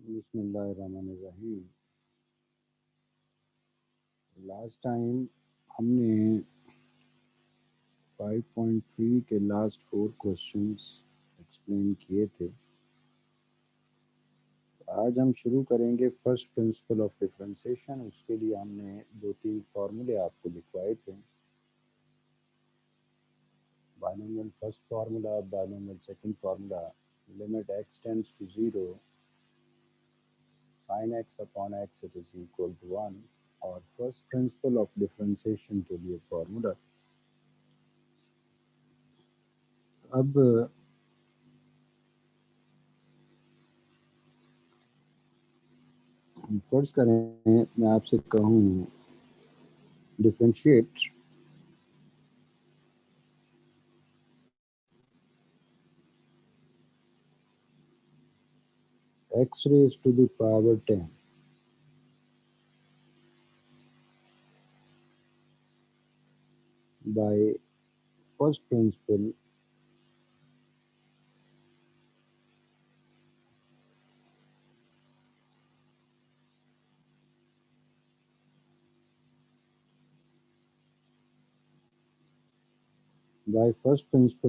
बिस्मिल्लाहिर्रहमानिर्रहीम। Last time हमने 5.3 के लास्ट 4 क्वेश्चंस एक्सप्लेन किए थे। आज हम शुरू करेंगे फर्स्ट प्रिंसिपल ऑफ डिफरेंशिएशन। उसके लिए हमने 2-3 फार्मूले आपको लिखवाए थे। Binomial first formula, binomial second formula, limit x tends to 0 sin x upon x it is equal to 1 और फर्स्ट प्रिंसिपल ऑफ डिफरेंशिएशन के लिए फार्मूला। अब फर्ज करें मैं आपसे कहूँ differentiate x raised to the power 10 by first principle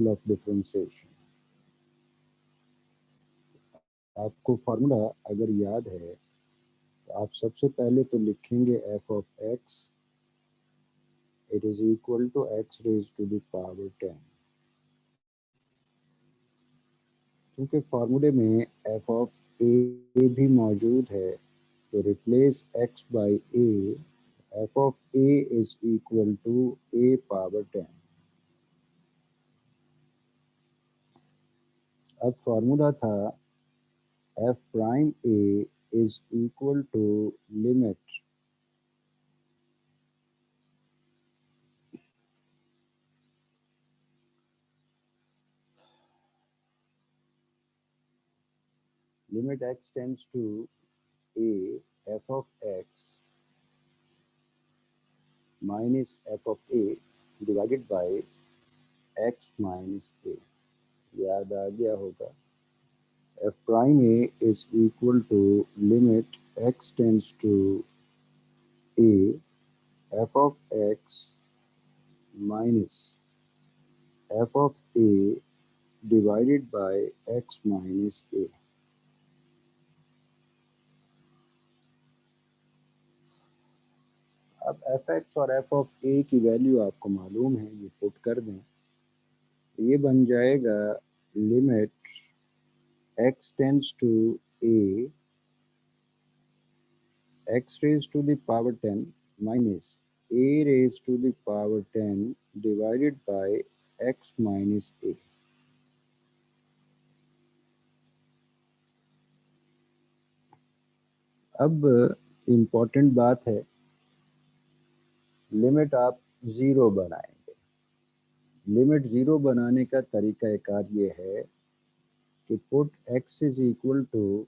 of differentiation। आपको फार्मूला अगर याद है तो आप सबसे पहले तो लिखेंगे f of x it is equal to x raise to the power 10। क्योंकि फार्मूले में f of a भी मौजूद है तो replace x by a, f of a is equal to a power 10। अब फार्मूला था f prime a is equal to limit x tends to a f of x minus f of a divided by x minus a। याद आ गया होगा। f prime a is equal to limit x tends to a f of x minus f of a divided by x minus a। अब F x और F of ए की value आपको मालूम है, ये पुट कर दें, ये बन जाएगा limit x tends to a x raise to the power 10 minus a raise to the power 10 divided by x minus a। अब इम्पोर्टेंट बात है, लिमिट आप ज़ीरो बनाएंगे। लिमिट ज़ीरो बनाने का तरीका कार ये है कि put x is equal to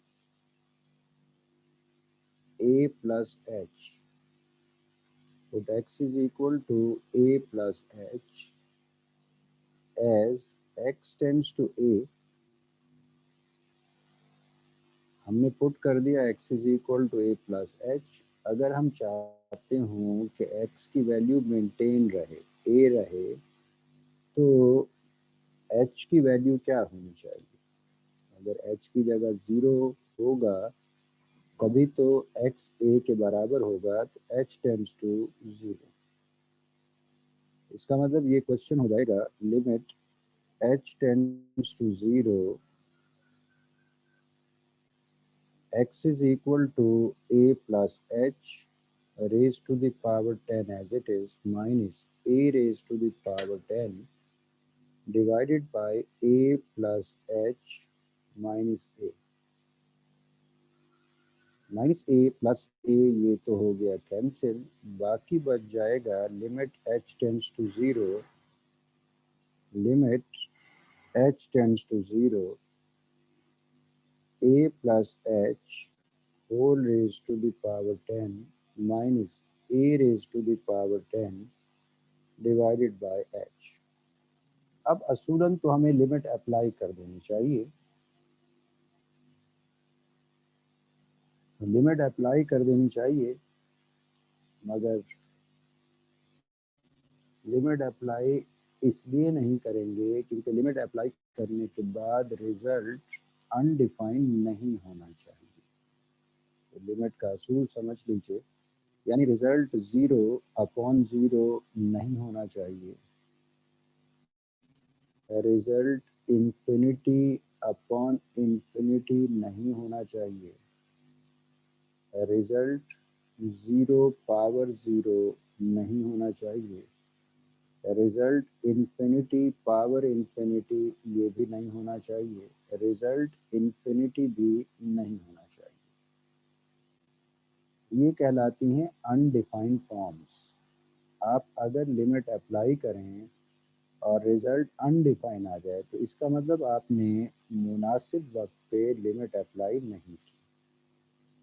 a plus h, put x is equal to a plus h as x tends to a। हमने पुट कर दिया x is equal to a plus h। अगर हम चाहते हों कि x की वैल्यू मेंटेन रहे, a रहे, तो h की वैल्यू क्या होनी चाहिए? अगर h की जगह 0 होगा कभी तो x a के बराबर होगा, तो h टेंड्स टू 0। इसका मतलब ये क्वेश्चन हो जाएगा limit h tends to 0 x is equal to a plus h raised to the power 10 as it is minus a raised to the power 10 divided by a plus h minus a। Minus a plus a ये तो हो गया cancel, बाकी बच जाएगा limit h tends to 0, limit h tends to 0 a plus h whole raised to the power 10 minus a raised to the power 10 divided by h। अब असूलन तो हमें लिमिट अप्लाई कर देनी चाहिए। लिमिट अप्लाई कर देनी चाहिए, मगर लिमिट अप्लाई इसलिए नहीं करेंगे क्योंकि लिमिट अप्लाई करने के बाद रिजल्ट अनडिफाइंड नहीं होना चाहिए। तो लिमिट का असूल समझ लीजिए, यानी रिजल्ट 0/0 नहीं होना चाहिए, रिजल्ट इंफिनिटी/इंफिनिटी नहीं होना चाहिए, रिजल्ट 0/0 नहीं होना चाहिए, रिजल्ट इंफिनिटी/इंफिनिटी ये भी नहीं होना चाहिए, रिजल्ट इंफिनिटी भी नहीं होना चाहिए। ये कहलाती हैं अनडिफाइंड फॉर्म्स। आप अगर लिमिट अप्लाई करें और रिजल्ट अनडिफाइन आ जाए तो इसका मतलब आपने मुनासिब वक्त पे लिमिट अप्लाई नहीं की।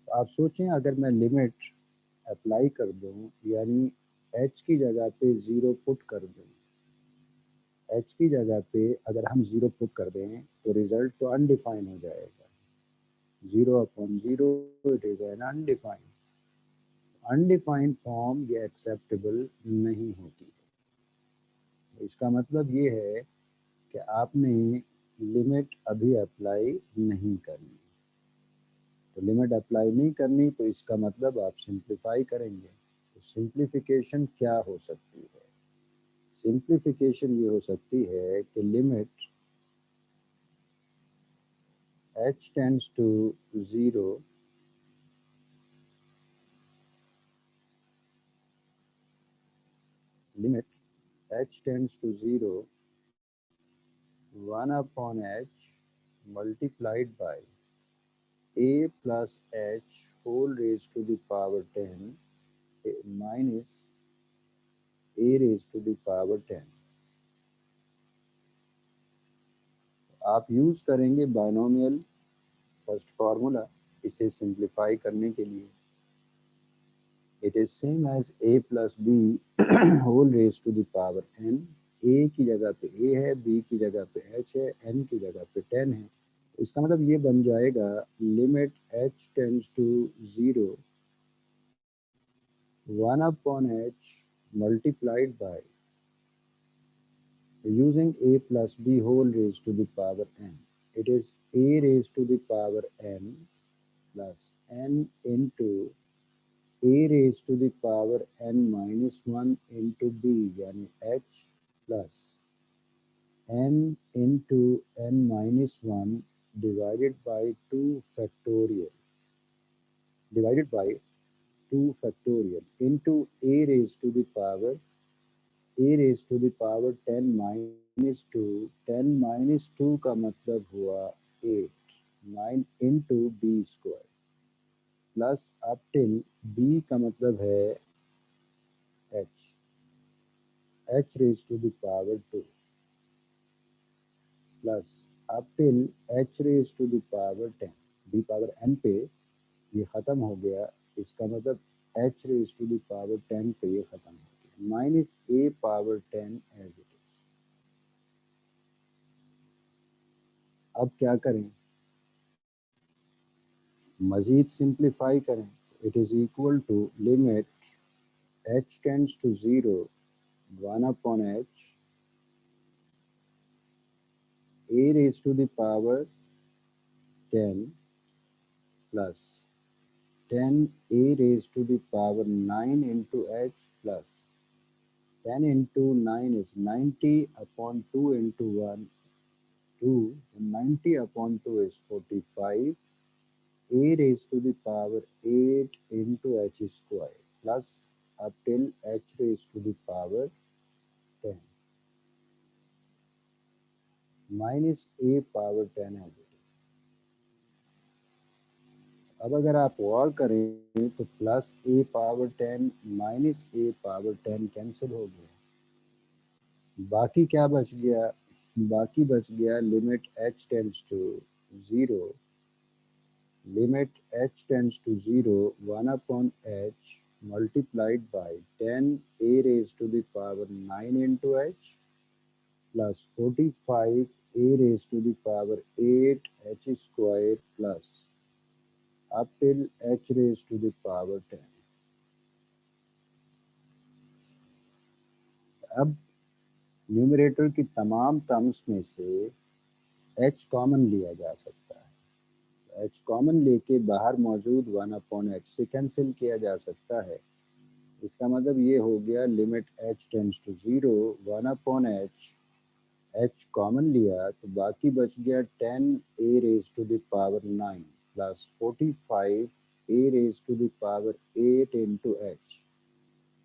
तो आप सोचें, अगर मैं लिमिट अप्लाई कर दूं, यानी h की जगह पे 0 पुट कर दूं, h की जगह पे अगर हम 0 पुट कर दें तो रिजल्ट तो अनडिफाइन हो जाएगा। 0/0 it is an undefined form ये एक्सेप्टेबल नहीं होती है। इसका मतलब ये है कि आपने लिमिट अभी अप्लाई नहीं करनी। तो लिमिट अप्लाई नहीं करनी तो इसका मतलब आप सिंप्लीफाई करेंगे। तो सिंप्लीफिकेशन क्या हो सकती है? सिंप्लीफिकेशन ये हो सकती है कि limit h tends to 0, limit h tends to 0 1/h multiplied by a plus h whole raised to the power 10 minus a raised to the power 10। आप यूज करेंगे बायनोमियल फर्स्ट फार्मूला इसे सिंप्लीफाई करने के लिए। It is same as a plus b whole raise to the power n। a की जगह पे a है, b की जगह पे h है, n की जगह पे 10 है। इसका मतलब ये बन जाएगा limit h tends to 0 1/h multiplied by using a plus b whole raised to the power n। It is a raised to the power n plus n into a raised to the power n minus 1 into b, यानी h plus n into n minus 1 divided by 2 factorial into a raised to the power 10 minus 2। 10 minus 2 का मतलब हुआ 8, 9 into b square plus up till b का मतलब है h raised to the power 2 plus up till h raised to the power 10। b power n पे ये ख़त्म हो गया, इसका मतलब h raised to the power 10 पे ये ख़त्म हो गया, minus a power 10 as it is. अब क्या करें? मज़ीद सिंप्लीफाई करें। It is equal to limit h tends to 0 1/h a raised to the power 10 plus 10 a raised to the power 9 into h plus 10 into 9 is 90 upon 2 into 1 2, 90 upon 2 is 45, a raised to the power 8 into h square plus up till h raised to the power 10 minus a power 10 as it is। अब अगर आप गौर करें तो plus a power 10 minus a power 10 cancel हो गया। बाकी क्या बच गया? बाकी बच गया limit h tends to 0, limit h tends to 0 1/h multiplied by 10 a raised to the power 9 into h plus 45 a raised to the power 8 h square plus up till h raised to the power 10. अब numerator की तमाम terms में से h common लिया जा सकता है। h common लेके बाहर मौजूद 1/h से कैंसिल किया जा सकता है। इसका मतलब ये हो गया limit h tends to 0 1/h, h common लिया तो बाकी बच गया 10a raise to the power 9 plus 45a raise to the power 8 into h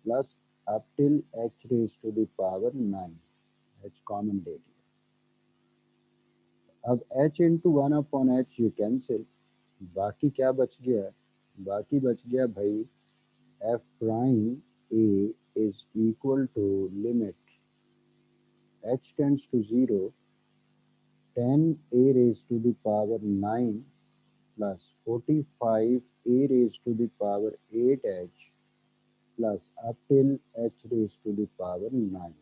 plus up till h raise to the power 9, h common ले लिया। अब h इंटू 1/h ये cancel, बाकी क्या बच गया? बाकी बच गया भाई f prime a is equal to limit h tends to 0 10a raised to the power 9 plus 45a raised to the power 8h plus up till h raised to the power 9।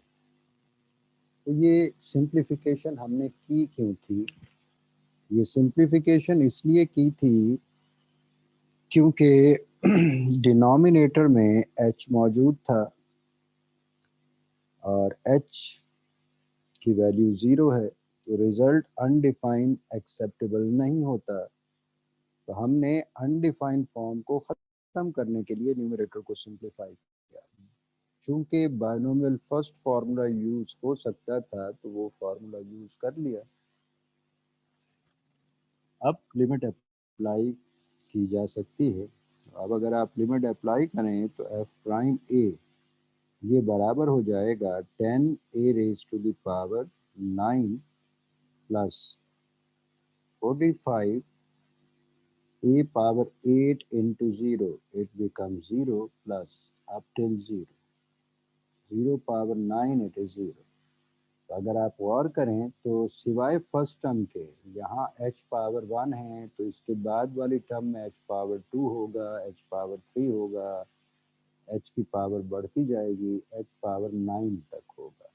तो ये सिंप्लीफिकेशन हमने की क्यों थी? ये simplification इसलिए की थी क्योंकि डिनोमिनेटर में h मौजूद था और h की वैल्यू 0 है, तो रिजल्ट अनडिफाइंड एक्सेप्टेबल नहीं होता। तो हमने अनडिफाइंड फॉर्म को ख़त्म करने के लिए न्यूमरेटर को सिंप्लीफाई किया। चूंकि बायनोमियल फर्स्ट फार्मूला यूज हो सकता था तो वो फार्मूला यूज कर लिया। अब लिमिट अप्लाई की जा सकती है। अब अगर आप लिमिट अप्लाई करें तो एफ प्राइम ए ये बराबर हो जाएगा 10a raise to the power 9 plus 45 a power 8 into 0, it becomes 0 plus up till 0, 0 power 9 it is 0। तो अगर आप गौर करें तो सिवाय फर्स्ट टर्म के यहाँ h पावर 1 है, तो इसके बाद वाली टर्म में h पावर 2 होगा, h पावर 3 होगा, h की पावर बढ़ती जाएगी, h पावर 9 तक होगा।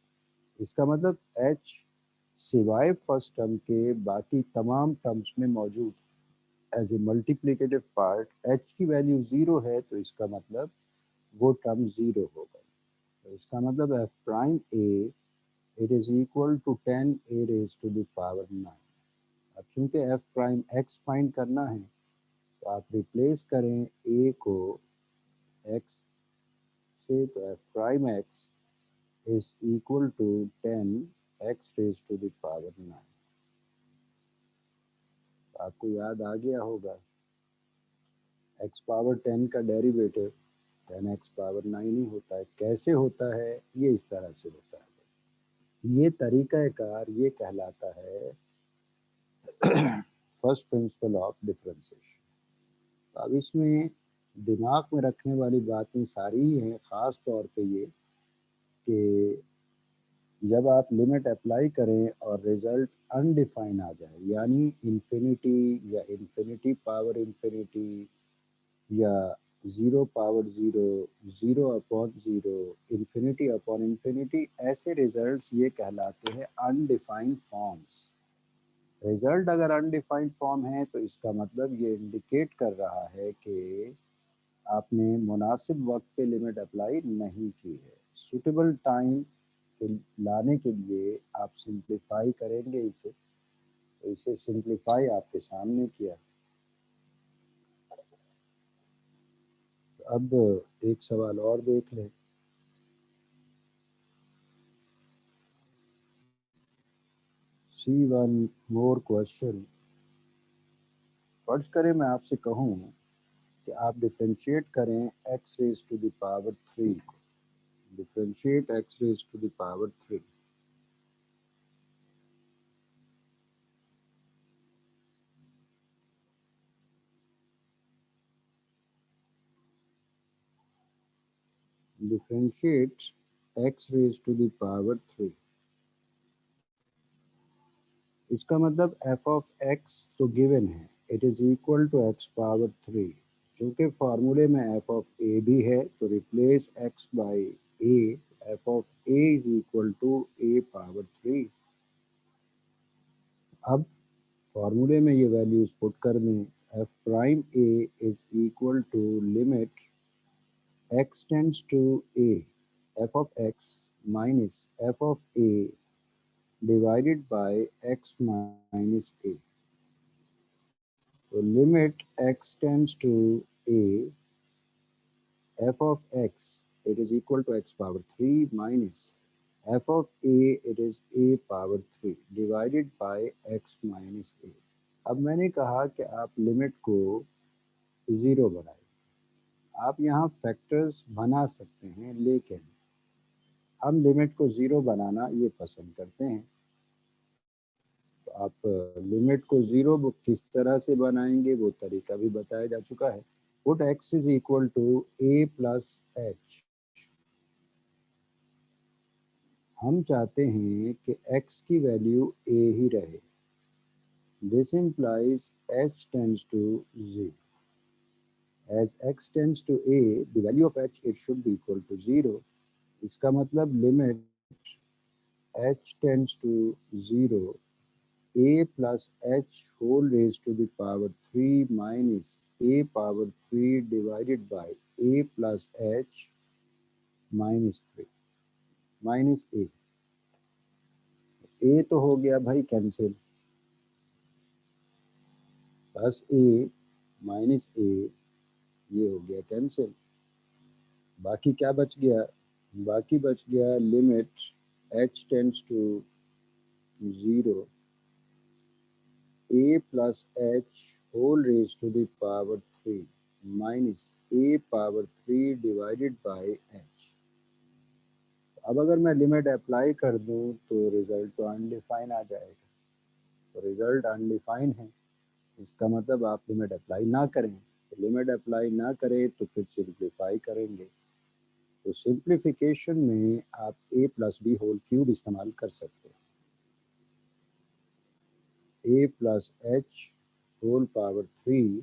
इसका मतलब h सिवाय फर्स्ट टर्म के बाकी तमाम टर्म्स में मौजूद as a multiplicative part. h की वैल्यू 0 है तो इसका मतलब वो टर्म 0 होगा। तो इसका मतलब f prime a it is equal to 10a raise to the power 9। अब चूंकि f प्राइम x फाइंड करना है तो आप रिप्लेस करें a को x से, तो f prime x is equal to 10x raise to the power 9। तो आपको याद आ गया होगा x पावर 10 का डेरिवेटिव 10x पावर 9 ही होता है। कैसे होता है? ये इस तरह से होता है। ये तरीक़ाकार ये कहलाता है फर्स्ट प्रिंसिपल ऑफ डिफरेंशिएशन। अब इसमें दिमाग में रखने वाली बातें सारी ही हैं, ख़ास तौर पे ये कि जब आप लिमिट अप्लाई करें और रिज़ल्ट अनडिफाइन आ जाए, यानी इन्फिनिटी या इन्फिनिटी पावर इन्फिनिटी या 0 power 0, 0 upon 0, infinity upon infinity, ऐसे रिजल्ट्स ये कहलाते हैं अनडिफाइंड फॉर्म्स। रिजल्ट अगर अनडिफाइंड फॉर्म है तो इसका मतलब ये इंडिकेट कर रहा है कि आपने मुनासिब वक्त पे लिमिट अप्लाई नहीं की है। सूटेबल टाइम लाने के लिए आप सिंप्लीफाई करेंगे इसे, तो इसे सिंप्लीफाई आपके सामने किया। अब एक सवाल और देख लें। सी वन मोर क्वेश्चन। फर्ज करें मैं आपसे कहूँ कि आप डिफ्रेंशिएट करें x raise to the power 3 को। Differentiate x raise to the power 3। Differentiate x raise to the power 3। इसका मतलब f ऑफ x तो गिवन है, it is equal to x power 3। चूंकि फार्मूले में f ऑफ a भी है तो replace x by a, f of a is equal to a power 3। अब फार्मूले में ये वैल्यूज पुट कर दें, f prime a equal to limit x tends to a, f of x minus f of a divided by x minus a. So limit x tends to a, f of x, it is equal to x power 3 minus f of a, it is a power 3 divided by x minus a. अब मैंने कहा कि आप limit को zero बनाएं। आप यहाँ factors बना सकते हैं, लेकिन हम लिमिट को ज़ीरो बनाना ये पसंद करते हैं। तो आप लिमिट को ज़ीरो किस तरह से बनाएंगे वो तरीका भी बताया जा चुका है। Put x is equal to a plus h. हम चाहते हैं कि x की वैल्यू a ही रहे। This implies h tends to 0. As x tends to a, the value of h it should be equal to 0. इसका मतलब limit h tends to 0, a plus h whole raised to the power 3 minus a power 3 divided by a plus h minus 3 minus a तो हो गया भाई cancel, plus a minus a ये हो गया cancel. बाकी क्या बच गया? बाकी बच गया limit h tends to 0, a plus h whole raised to the power 3 minus a power 3 divided by h। अब अगर मैं लिमिट अप्लाई कर दूं तो रिजल्ट तो अनडिफाइन आ जाएगा। तो रिजल्ट अनडिफाइन है, इसका मतलब आप लिमिट अप्लाई ना करें। तो लिमिट अप्लाई ना करें तो फिर सिंप्लीफाई करेंगे। तो सिंप्लीफिकेशन में आप a plus b whole cube इस्तेमाल कर सकते हैं। a plus h whole power 3,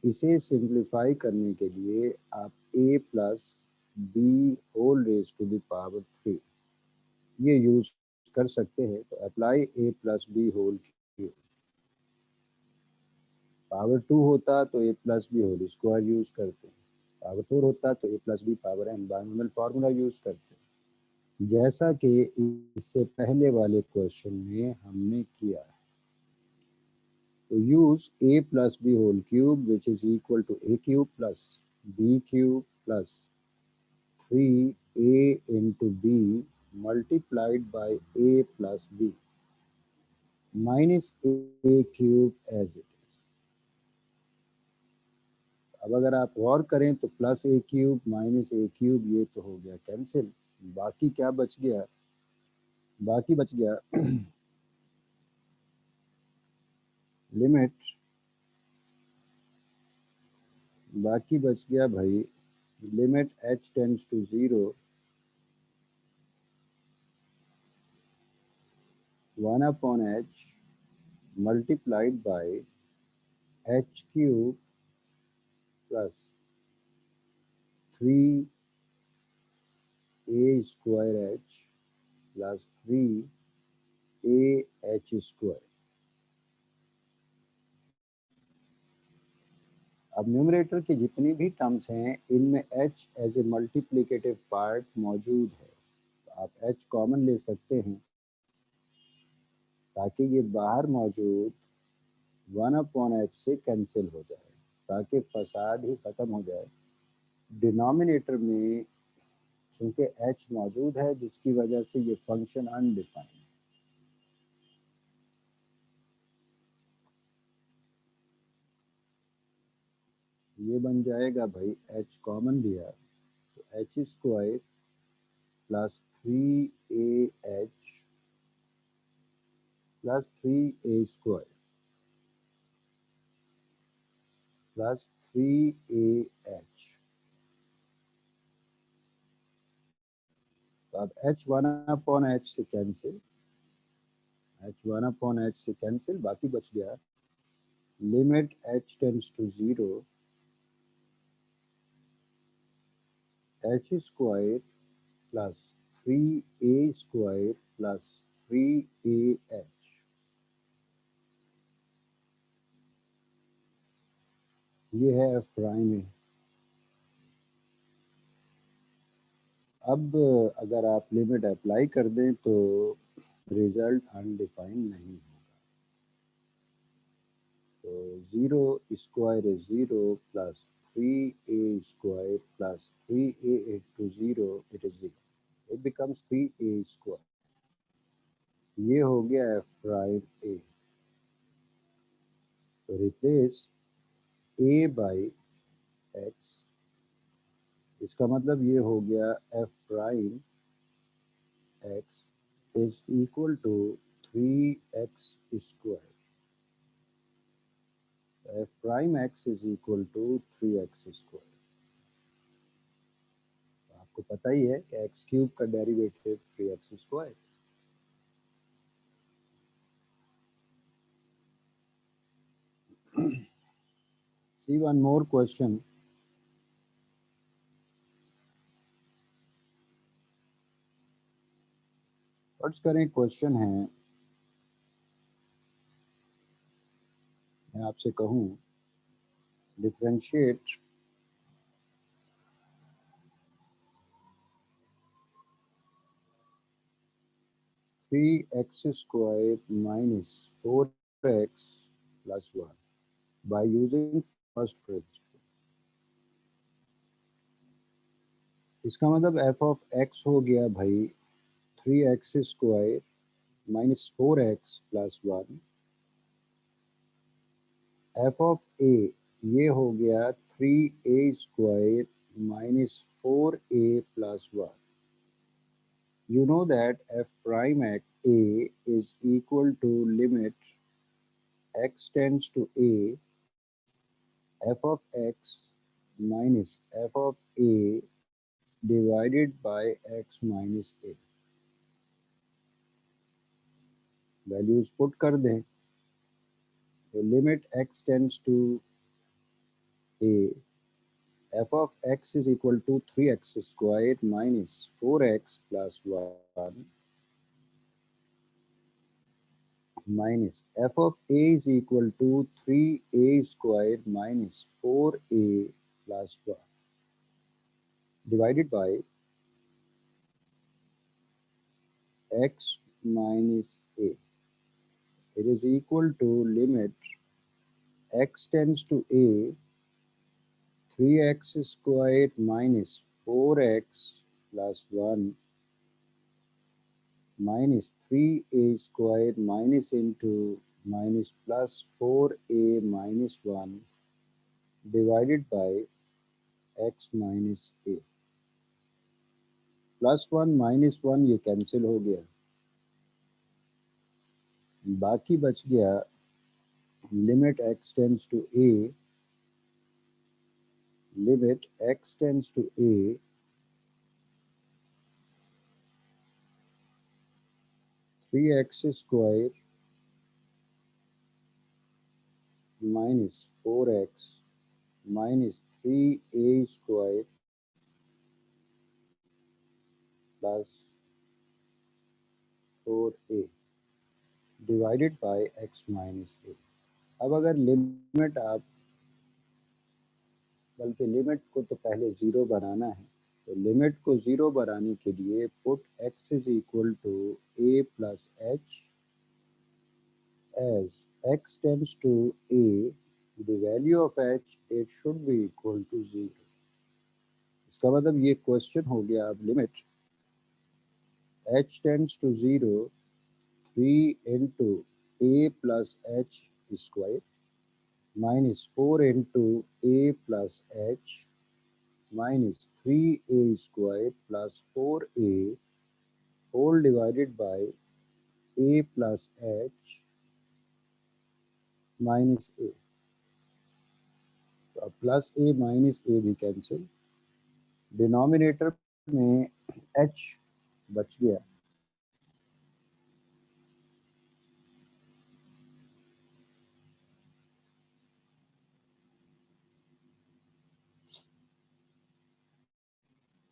इसे सिंप्लीफाई करने के लिए आप a plus b whole raise to the power 3 ये यूज कर सकते हैं। तो apply a plus b whole cube, power 2 होता तो a plus b whole square use करते हैं, पावर 4 होता तो a plus b power n binomial formula use करते हैं, जैसा कि इससे पहले वाले क्वेश्चन में हमने किया है। तो use a plus b whole cube which is equal to a cube plus b cube plus 3a into b multiplied by a plus b minus a cube as it. अब अगर आप गौर करें तो plus a cube minus a cube ये तो हो गया कैंसिल। बाकी क्या बच गया? बाकी बच गया लिमिट, बाकी बच गया भाई limit h tends to 0, 1 upon h multiplied by h cube plus 3a square h plus 3a h square। अब न्यूमरेटर की जितनी भी टर्म्स हैं इनमें h as a multiplicative part मौजूद है। तो आप h कॉमन ले सकते हैं ताकि ये बाहर मौजूद 1 अपॉन h से कैंसिल हो जाए, ताकि फसाद ही ख़त्म हो जाए। डिनोमिनेटर में चूंकि h मौजूद है जिसकी वजह से ये फंक्शन अनडिफाइंड है। ये बन जाएगा भाई h कॉमन लिया तो h square plus 3ah plus 3a square plus 3ah। तो अब h 1 अपॉन h से कैंसिल, h 1 अपॉन h से कैंसिल, बाकी बच गया limit h tends to 0, h square plus 3a square plus 3ah ये है एफ प्राइम ए। अब अगर आप लिमिट अप्लाई कर दें तो रिजल्ट अनडिफाइंड नहीं होगा। तो zero square is zero plus three a square plus three A into zero, it is zero, it becomes three a square. ये हो गया एफ प्राइम ए। तो रिप्लेस ए बाई एक्स, इसका मतलब ये हो गया f prime x is equal to three x square. F prime x is equal to three x square. आपको पता ही है कि एक्स क्यूब का derivative three x square. See one more question. First करें, क्वेश्चन है, मैं आपसे कहूँ differentiate three x square minus four x plus one by using first principle. इसका मतलब एफ ऑफ एक्स हो गया भाई three x square minus four x plus one. F of a ये हो गया three a square minus four a plus one. You know that f prime at a is equal to limit x tends to a f of x minus f of a divided by x minus a। Values put कर दें तो limit x tends to a, f of x is equal to 3x squared minus 4x plus 1 minus f of a is equal to 3a squared minus 4a plus 1 divided by x minus a. It is equal to limit x tends to a, 3x squared minus 4x plus 1 minus 3a squared minus into minus plus 4a minus 1 divided by x minus a। Plus one minus one ये cancel हो गया, बाकी बच गया limit x tends to a, limit x tends to a, 3x square minus 4x minus 3a square plus 4a divided by x minus a। अब अगर limit आप, बल्कि लिमिट को तो पहले ज़ीरो बनाना है, तो लिमिट को ज़ीरो बनाने के लिए put x is equal to a plus h as x tends to a, the value of h it should be equal to 0। इसका मतलब ये क्वेश्चन हो गया। अब limit h tends to 0 3 into a plus h square minus 4 into a plus h minus 3a square plus 4a whole divided by a plus h minus a। तो अब plus a minus a भी cancel, denominator में h बच गया।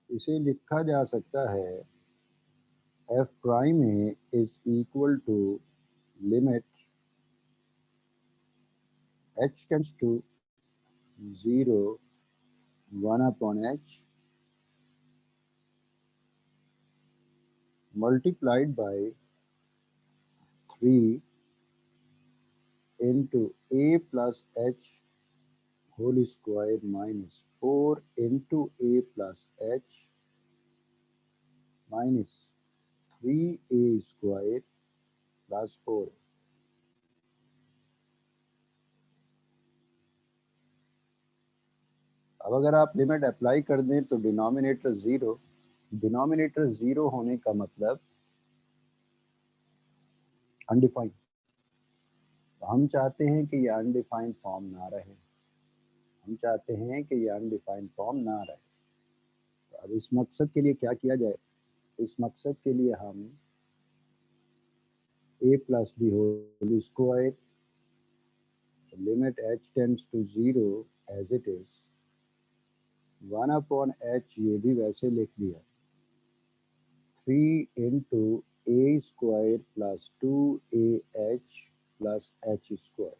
इसे लिखा जा सकता है f prime a is equal to limit h tends to 0 1 upon h multiplied by 3 into a plus h whole square minus 4 into a plus h minus 3a square plus 4। अब अगर आप लिमिट अप्लाई कर दें तो denominator zero होने का मतलब undefined. तो हम चाहते हैं कि ये अनडिफाइंड फॉर्म ना रहे, हम चाहते हैं कि ये अनडिफाइंड फॉर्म ना रहे। तो अब इस मकसद के लिए क्या किया जाए? इस मकसद के लिए हम a plus b whole square limit h tends to 0 as it is 1 upon h ये भी वैसे लिख दिया 3 into a square plus 2ah plus h square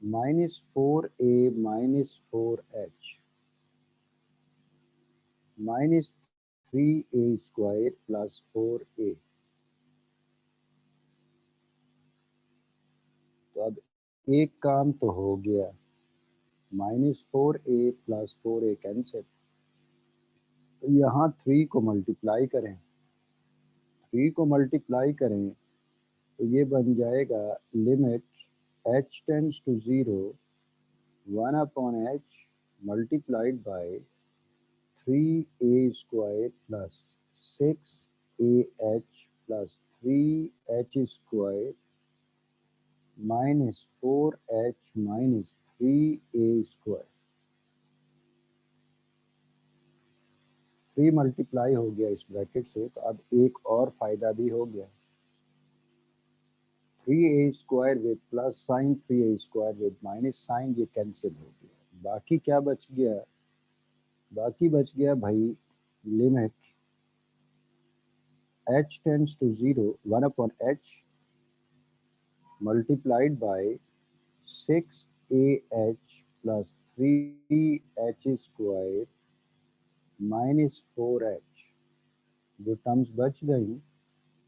minus 4a minus 4h minus 3a square plus 4a। तो अब एक काम तो हो गया, minus 4a plus 4a cancel. तो यहाँ 3 को मल्टीप्लाई करें, 3 को मल्टीप्लाई करें तो ये बन जाएगा limit h tends to 0 1 upon h multiplied by 3a square plus 6ah plus 3h square minus 4h minus 3a square. 3 multiply हो गया इस ब्रैकेट से, तो अब एक और फायदा भी हो गया, 3a square with plus sign 3a square with minus sign ये कैंसिल हो गया। बाकी क्या बच गया? बाकी बच गया भाई limit h tends to 0 1 upon h multiplied by 6ah plus 3h square minus 4h। जो टर्म्स बच गई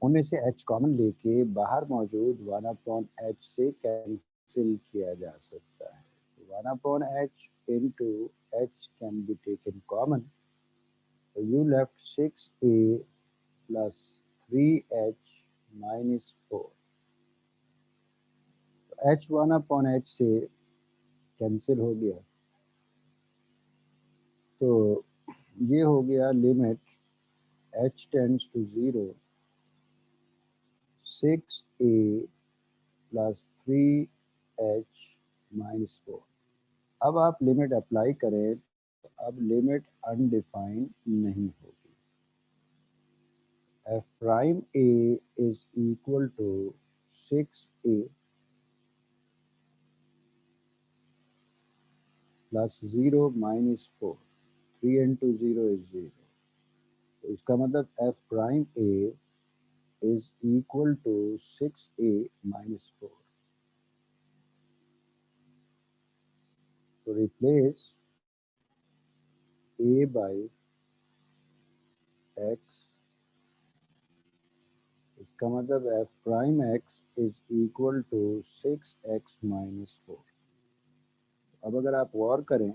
उनमें से h कॉमन लेके बाहर मौजूद 1 अपॉन h से कैंसिल किया जा सकता है। 1 upon h into h can be taken common. So you left 6a plus 3h minus 4। तो h 1 upon h से कैंसिल हो गया, तो ये हो गया limit h tends to 0 6a plus 3h minus 4। अब आप लिमिट अप्लाई करें तो अब लिमिट अनडिफाइंड नहीं होगी। f prime a is equal to 6a plus 0 minus 4। 3 into 0 is 0। तो इसका मतलब f prime a is equal to 6a minus 4। तो replace a by x, इसका मतलब f prime x is equal to 6x minus 4। अब अगर आप गौर करें,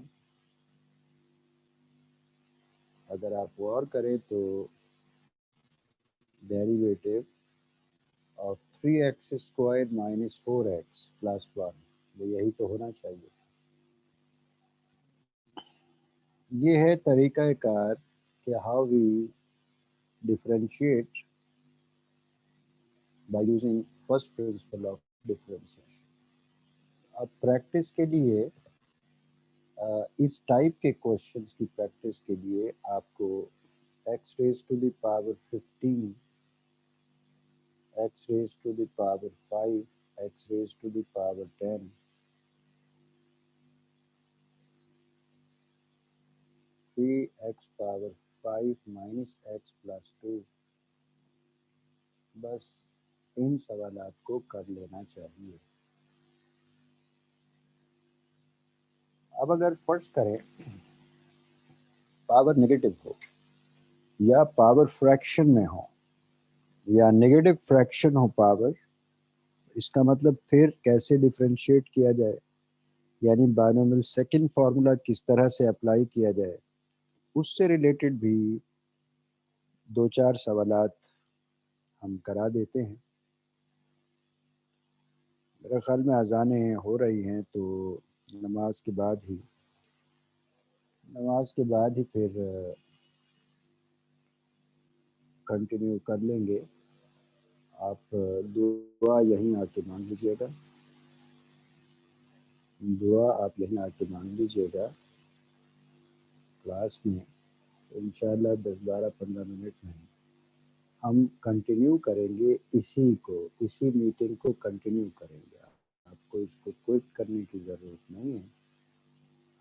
अगर आप गौर करें तो derivative of 3x square minus 4x plus 1 वो यही तो होना चाहिए। ये है तरीका कार कि how we differentiate by using first principle of differentiation. अब प्रैक्टिस के लिए इस टाइप के क्वेश्चंस की प्रैक्टिस के लिए आपको x raise to the power 15, x raise to the power 5, x raise to the power 10, 3x power 5 minus x plus 2, बस इन सवालात को कर लेना चाहिए। अब अगर फर्ज करें पावर नेगेटिव हो या पावर फ्रैक्शन में हो या नेगेटिव फ्रैक्शन हो पावर, इसका मतलब फिर कैसे डिफरेंशिएट किया जाए, यानी बायनोमियल सेकंड फार्मूला किस तरह से अप्लाई किया जाए, उससे रिलेटेड भी दो चार सवालात हम करा देते हैं। मेरे ख्याल में अजानें हो रही हैं, तो नमाज के बाद ही नमाज के बाद ही फिर कंटिन्यू कर लेंगे। आप दुआ यहीं आके मांग लीजिएगा, दुआ आप यहीं आके मांग लीजिएगा क्लास में। तो इंशाल्लाह 10-12-15 मिनट में हम कंटिन्यू करेंगे इसी मीटिंग को कंटिन्यू करेंगे। आपको इसको क्विट करने की ज़रूरत नहीं है,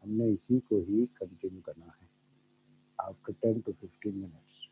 हमने इसी को ही कंटिन्यू करना है आफ्टर 10 to 15 मिनट्स।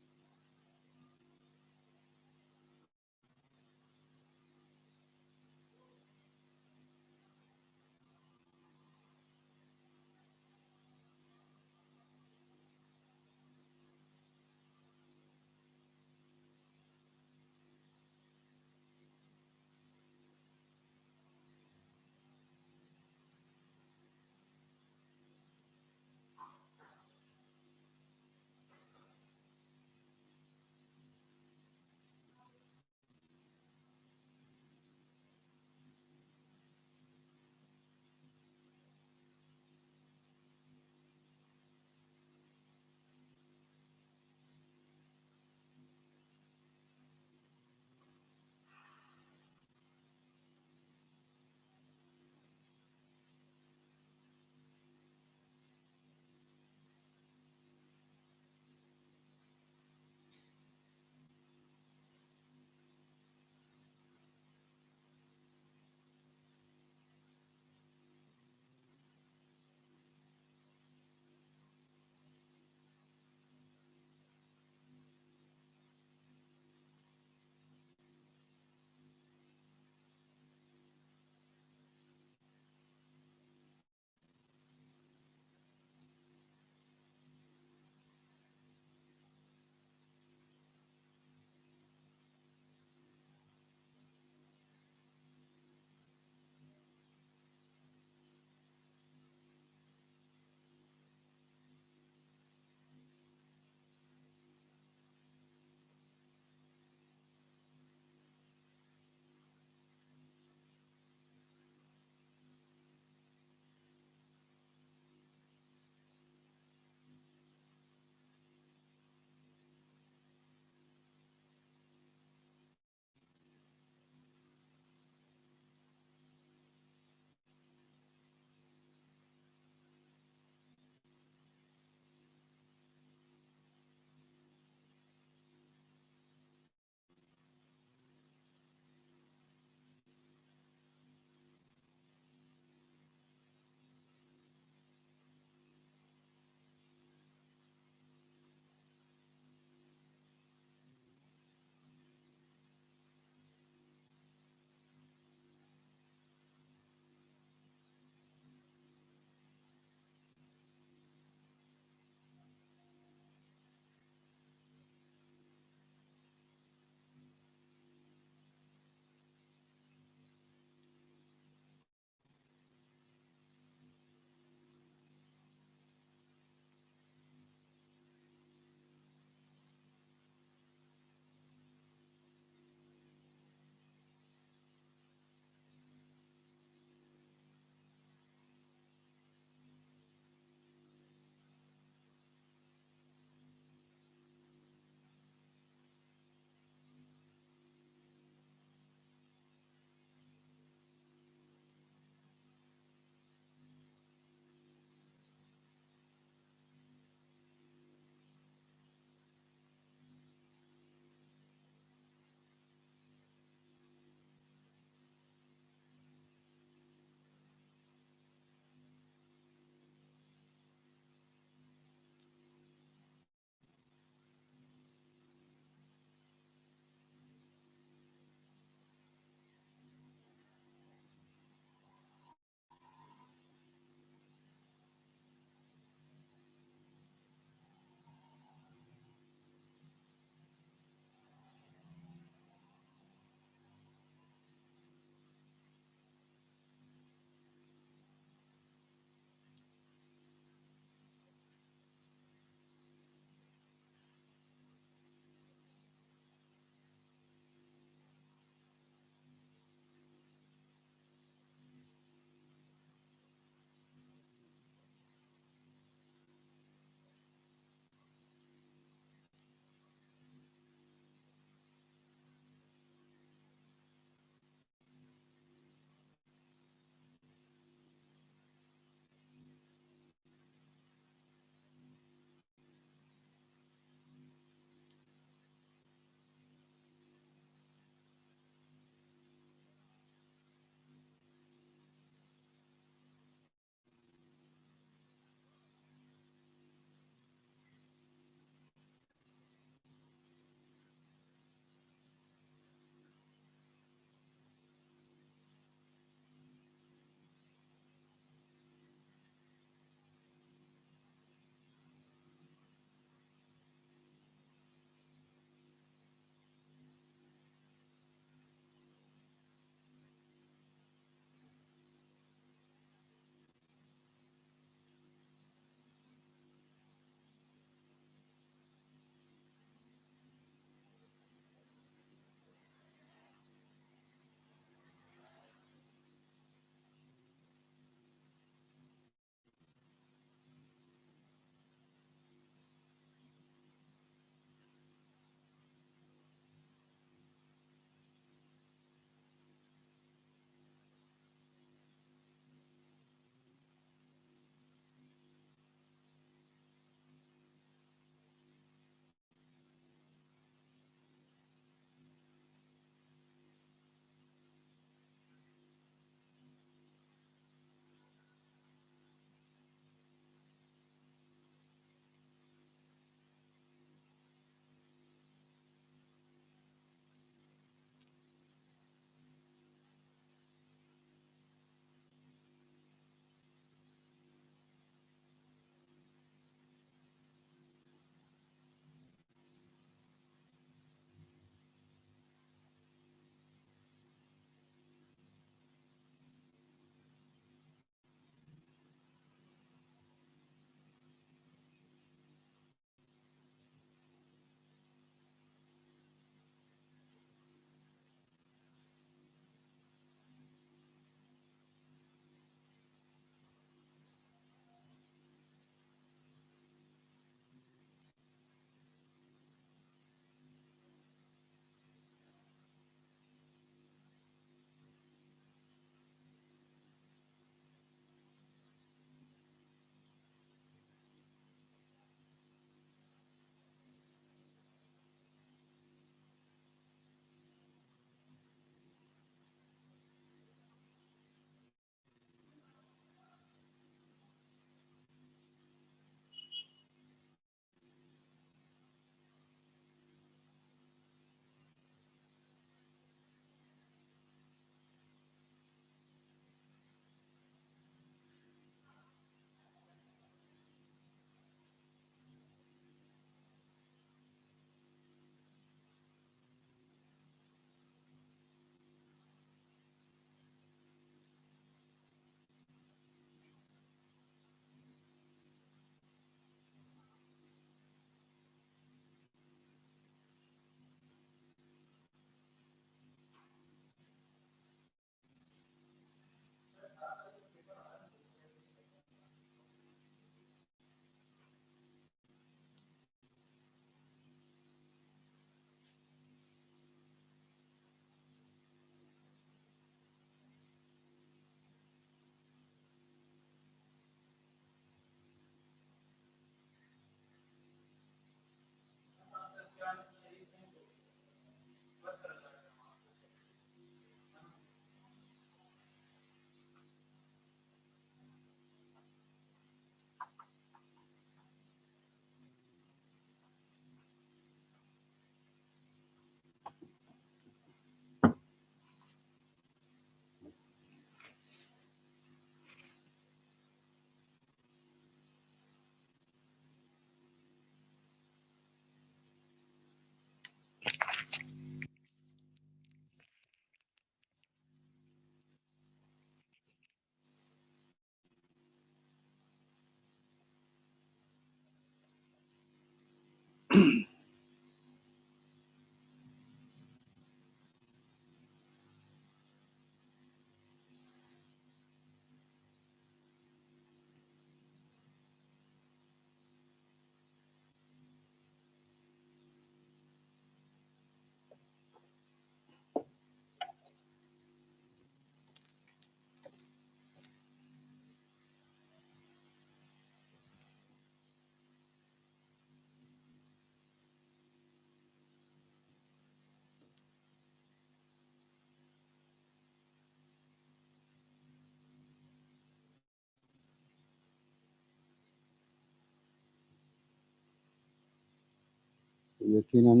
यकीनन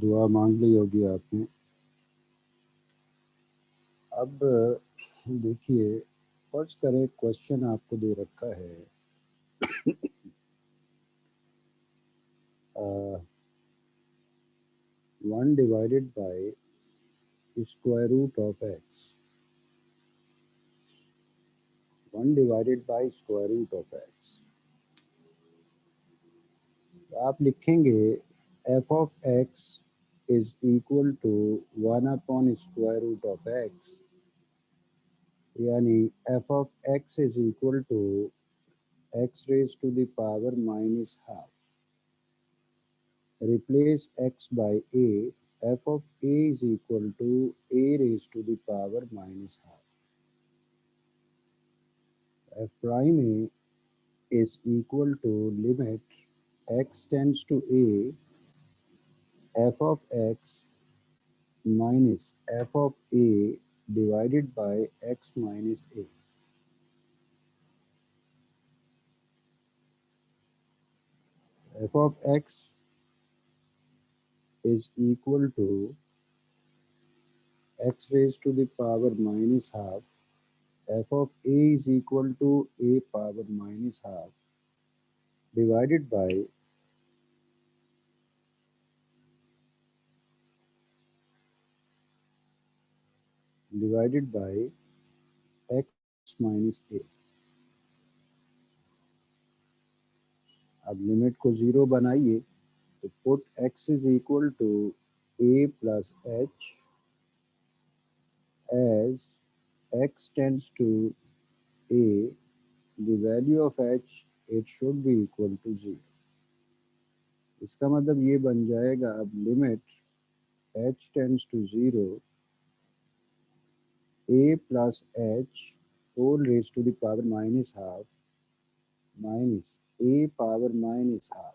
दुआ मांग ली होगी आपने। अब देखिए, फर्ज करें क्वेश्चन आपको दे रखा है 1 divided by square root of x, 1 divided by square root of x. आप लिखेंगे f of x is equal to 1 upon square root of x, यानी f of x is equal to x raise to the power minus half. Replace x by a, f of a is equal to a raised to the power minus half. F prime a is equal to limit x tends to a, f of x minus f of a divided by x minus a. F of x is equal to x raised to the power minus half. F of a is equal to a power minus half divided by x minus a। अब limit को zero बनाइए तो put x is equal to a plus h as x tends to a, the value of h it should be equal to 0। इसका मतलब ये बन जाएगा अब limit h tends to 0 a plus h whole raise to the power minus half minus a power minus half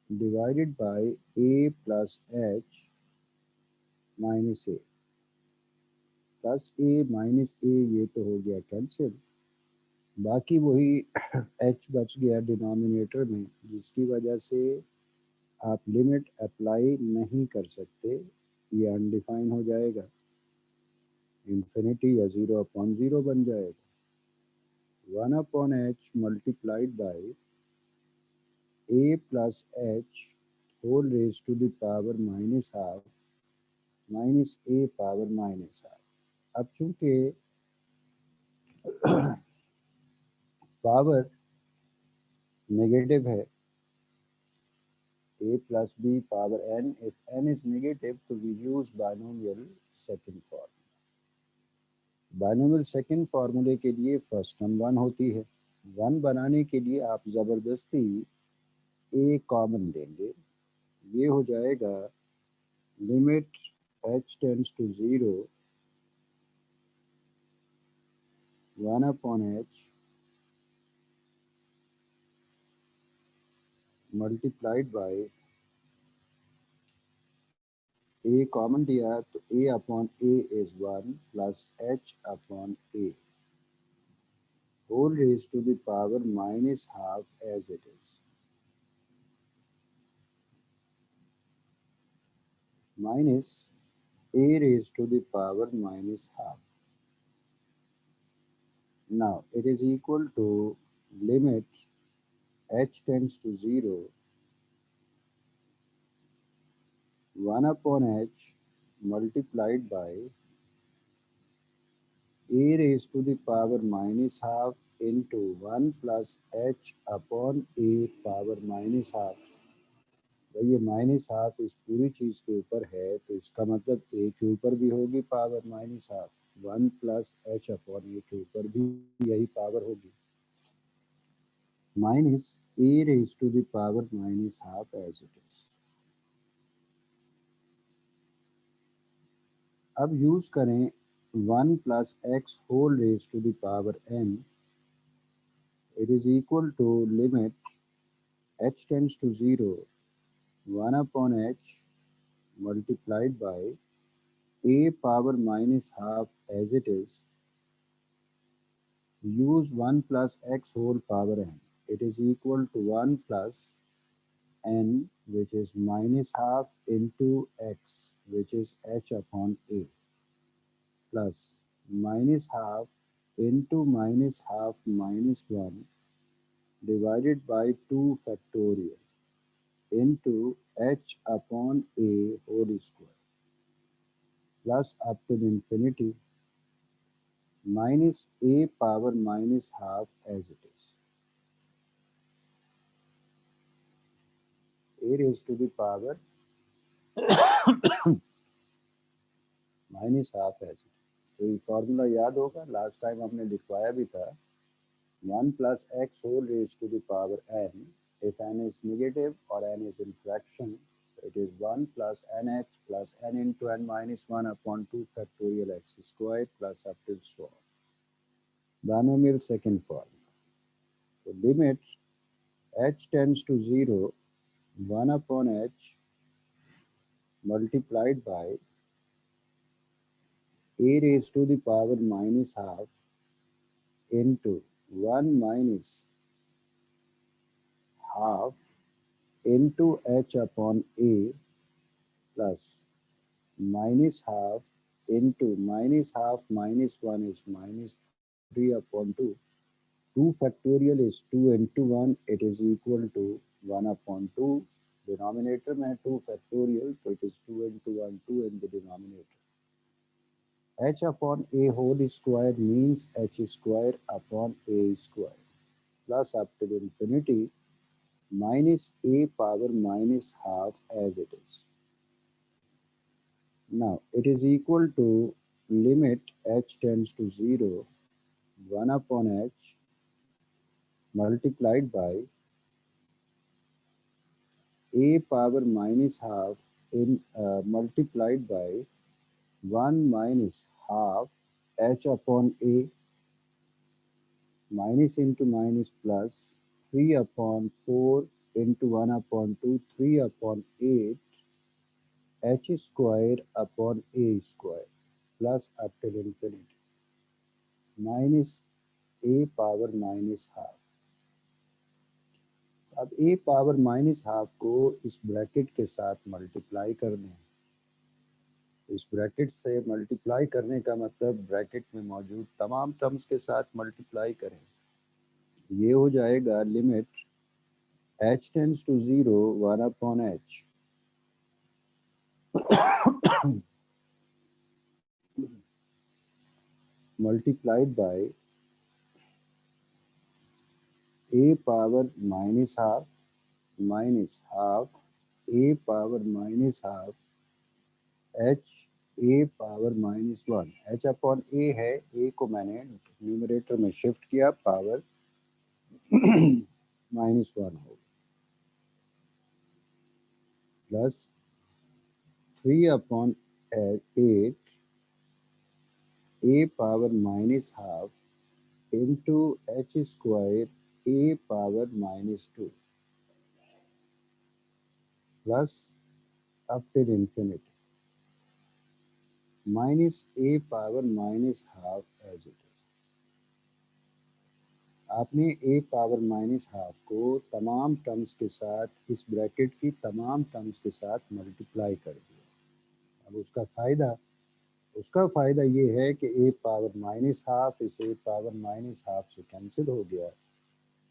divided by a plus h minus a. Plus a minus a ये तो हो गया कैंसिल, बाकी वही h बच गया denominator में, जिसकी वजह से आप लिमिट अप्लाई नहीं कर सकते, ये अनडिफाइन हो जाएगा, इंफिनिटी या 0 अपॉन 0 बन जाएगा। 1 upon h multiplied by a plus h whole raise to the power minus half minus a power minus half. अब चूंकि पावर नेगेटिव है, a plus b power n, if n is negative तो we use binomial second form। Binomial second फार्मूले के लिए first term 1 होती है। 1 बनाने के लिए आप ज़बरदस्ती a कॉमन लेंगे, ये हो जाएगा limit h tends to 0 1 upon h multiplied by a common दिया तो a upon a is 1 plus h upon a whole raised to the power minus half as it is, minus a raised to the power minus half. Now it is equal to limit h tends to 0 1 upon h multiplied by a raised to the power minus half into 1 plus h upon a power minus half भाई ये minus half इस पूरी चीज़ के ऊपर है, तो इसका मतलब ए के ऊपर भी होगी power minus half, one plus h upon a के ऊपर भी यही पावर होगी, minus a raise to the power minus half as it is. अब यूज करें one plus x whole raise to the power n, it is equal to limit h tends to 0, 1 upon h multiplied by a power minus half as it is, use 1 plus x whole power n. It is equal to 1 plus n, which is minus half into x, which is h upon a, plus minus half into minus half minus 1 divided by 2 factorial into h upon a whole square, plus up to infinity minus a power minus half as it is. A raised to the power minus half है। तो ये formula याद होगा, last time हमने लिखवाया भी था, one plus x whole raise to the power n, if n is negative or n is in fraction, it is 1 plus nh plus n into n minus 1 upon 2 factorial x square plus up till so on. Binomial second formula. So limit h tends to 0, 1 upon h multiplied by a raised to the power minus half into 1 minus half into h upon a plus minus half into minus half minus 1 is minus 3 upon 2. 2 factorial is 2 into 1, it is equal to 1 upon 2. Denominator में 2 factorial, so it is 2 into 1, 2 in the denominator. H upon a whole square means h square upon a square plus up to infinity minus a power minus half as it is. Now it is equal to limit h tends to 0, 1 upon h multiplied by a power minus half in multiplied by 1 minus half h upon a minus into minus plus 3 upon 4 into 1 upon 2, 3 upon 8 h square upon a square plus up till infinity minus a power minus half. अब a power minus half को इस bracket के साथ multiply कर दें। इस bracket से multiply करने का मतलब ब्रैकेट में मौजूद तमाम टर्म्स के साथ मल्टीप्लाई करें। ये हो जाएगा limit h tends to 0, 1 upon h multiplied by a power minus half minus half a power minus half h a power minus 1, h upon a है, a को मैंने न्यूमरेटर में शिफ्ट किया, पावर माइनस 1 हो plus 3 upon 8 a power minus half into h square a power minus 2 plus up till infinity minus a power minus half as it is. आपने a power minus half को तमाम terms के साथ, इस bracket की तमाम terms के साथ मल्टीप्लाई कर दिया। अब उसका फ़ायदा ये है कि a पावर माइनस हाफ इस a पावर माइनस हाफ से कैंसिल हो गया।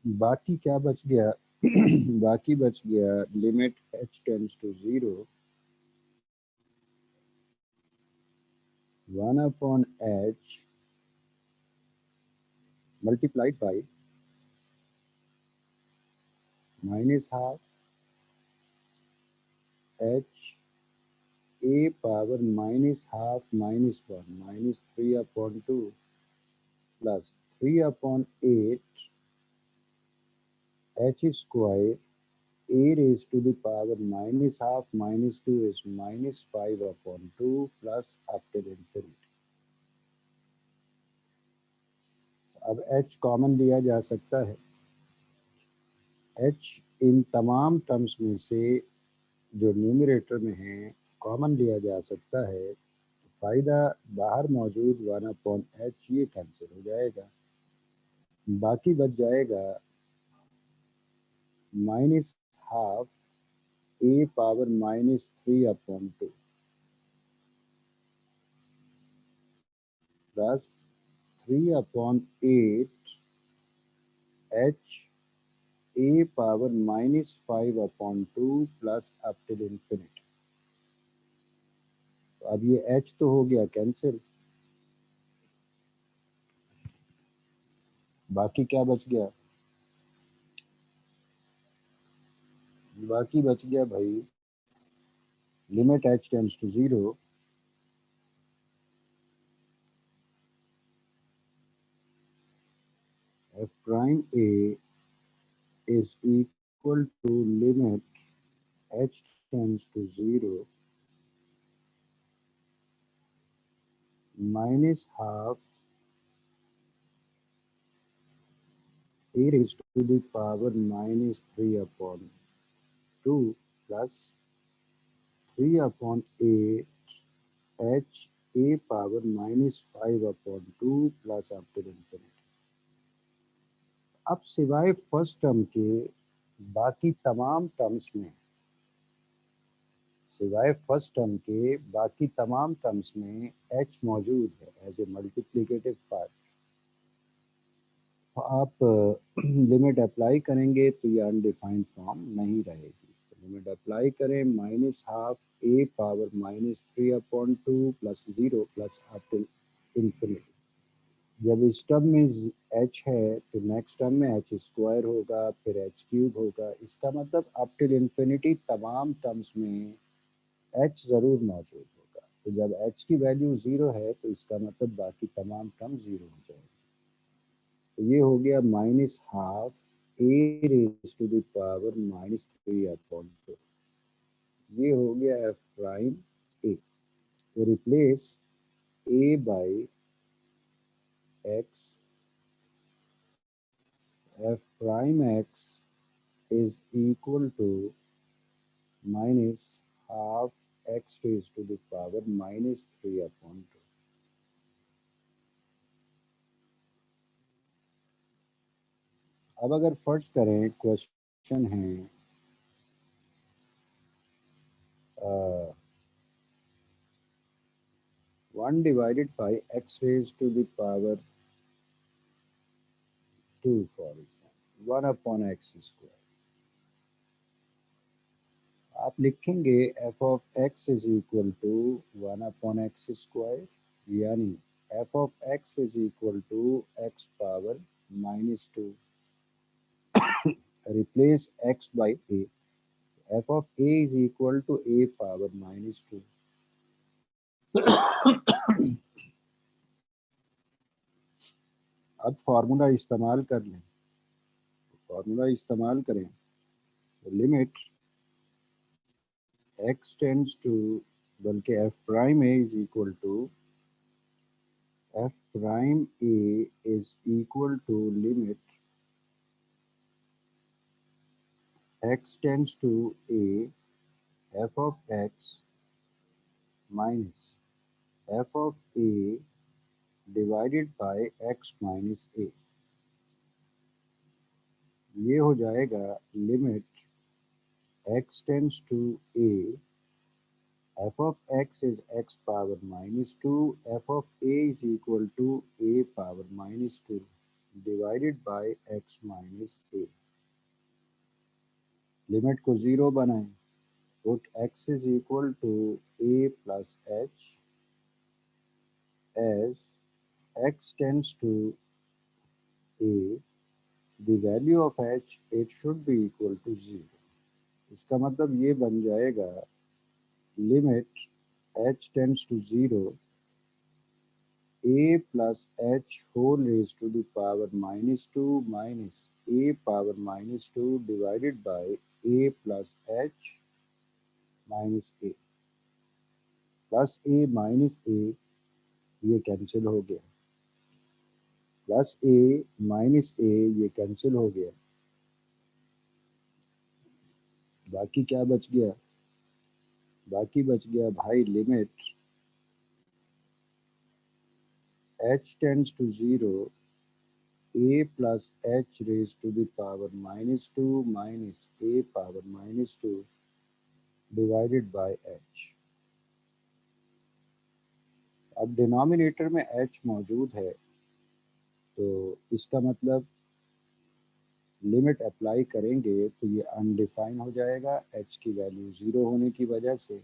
बाकी क्या बच गया? बाकी बच गया limit h tends to 0, 1 upon h multiplied by minus half h a power minus half minus one minus three upon two plus three upon eight h square a raised to the power minus half minus 2 is minus 5 upon 2 plus up till infinity. अब h common लिया जा सकता है। h इन तमाम terms में से जो numerator में है कॉमन लिया जा सकता है। फ़ायदा बाहर मौजूद वन अपॉन एच ये कैंसिल हो जाएगा, बाकी बच जाएगा minus half a power minus three upon two plus three upon eight h a power minus five upon two plus up till infinity. तो अब ये एच तो हो गया कैंसिल, बाकी क्या बच गया? बाकी बच गया भाई limit h tends to zero f prime a is equal to limit h tends to 0 minus half a raised to the power minus 3 upon 2 plus 3 upon 8 h a power minus 5 upon 2 plus up to infinity। अब सिवाय first term के बाकी तमाम terms में सिवाय first term के बाकी तमाम टर्म्स में h मौजूद है एज ए मल्टीप्लिकेटिव पार्ट। आप लिमिट अप्लाई करेंगे तो ये अनडिफाइंड फॉर्म नहीं रहेगी। तो लिमिट अप्लाई करें minus half a power minus three upon two plus zero plus up till infinity. जब इस टर्म में h है तो नेक्स्ट टर्म में h स्क्वायर होगा, फिर h क्यूब होगा। इसका मतलब अप टिल इंफिनिटी तमाम टर्म्स में h ज़रूर मौजूद होगा। तो जब h की वैल्यू ज़ीरो है तो इसका मतलब बाकी तमाम टर्म ज़ीरो हो जाएगी। तो ये हो गया minus half a raise to the power minus three upon two. ये हो गया एफ प्राइम ए। तो replace a by x, f prime x is equal to minus half x raise to the power minus three upon two. अब अगर फर्ज करें question है 1 divided by x raised to the power 2 for example 1 upon x square। आप लिखेंगे f of x is equal to 1 upon x square, यानी f of x is equal to x power minus 2। replace x by a, f of a is equal to a power minus 2। अब formula इस्तेमाल कर लें, formula इस्तेमाल करें तो limit x tends to, बल्कि f prime a is equal to f prime a is equal to limit x tends to a f of x minus f of a divided by x minus a। ये हो जाएगा limit x tends to a f of x is x power minus 2 f of a is equal to a power minus 2 divided by x minus a। Limit को zero बनाएं, put x is equal to a plus h as x tends to a, the value of h it should be equal to 0। इसका मतलब ये बन जाएगा limit h tends to 0, a plus h whole raised to the power minus 2 minus a power minus 2 divided by a plus h minus a plus a minus a ये cancel हो गया, plus a minus a ये cancel हो गया, बाकी क्या बच गया, बाकी बच गया भाई limit h tends to 0, a plus h raised to the power minus 2 minus a power minus 2 divided by h। अब डिनोमिनेटर में h मौजूद है तो इसका मतलब लिमिट अप्लाई करेंगे तो ये अनडिफाइन हो जाएगा h की वैल्यू 0 होने की वजह से।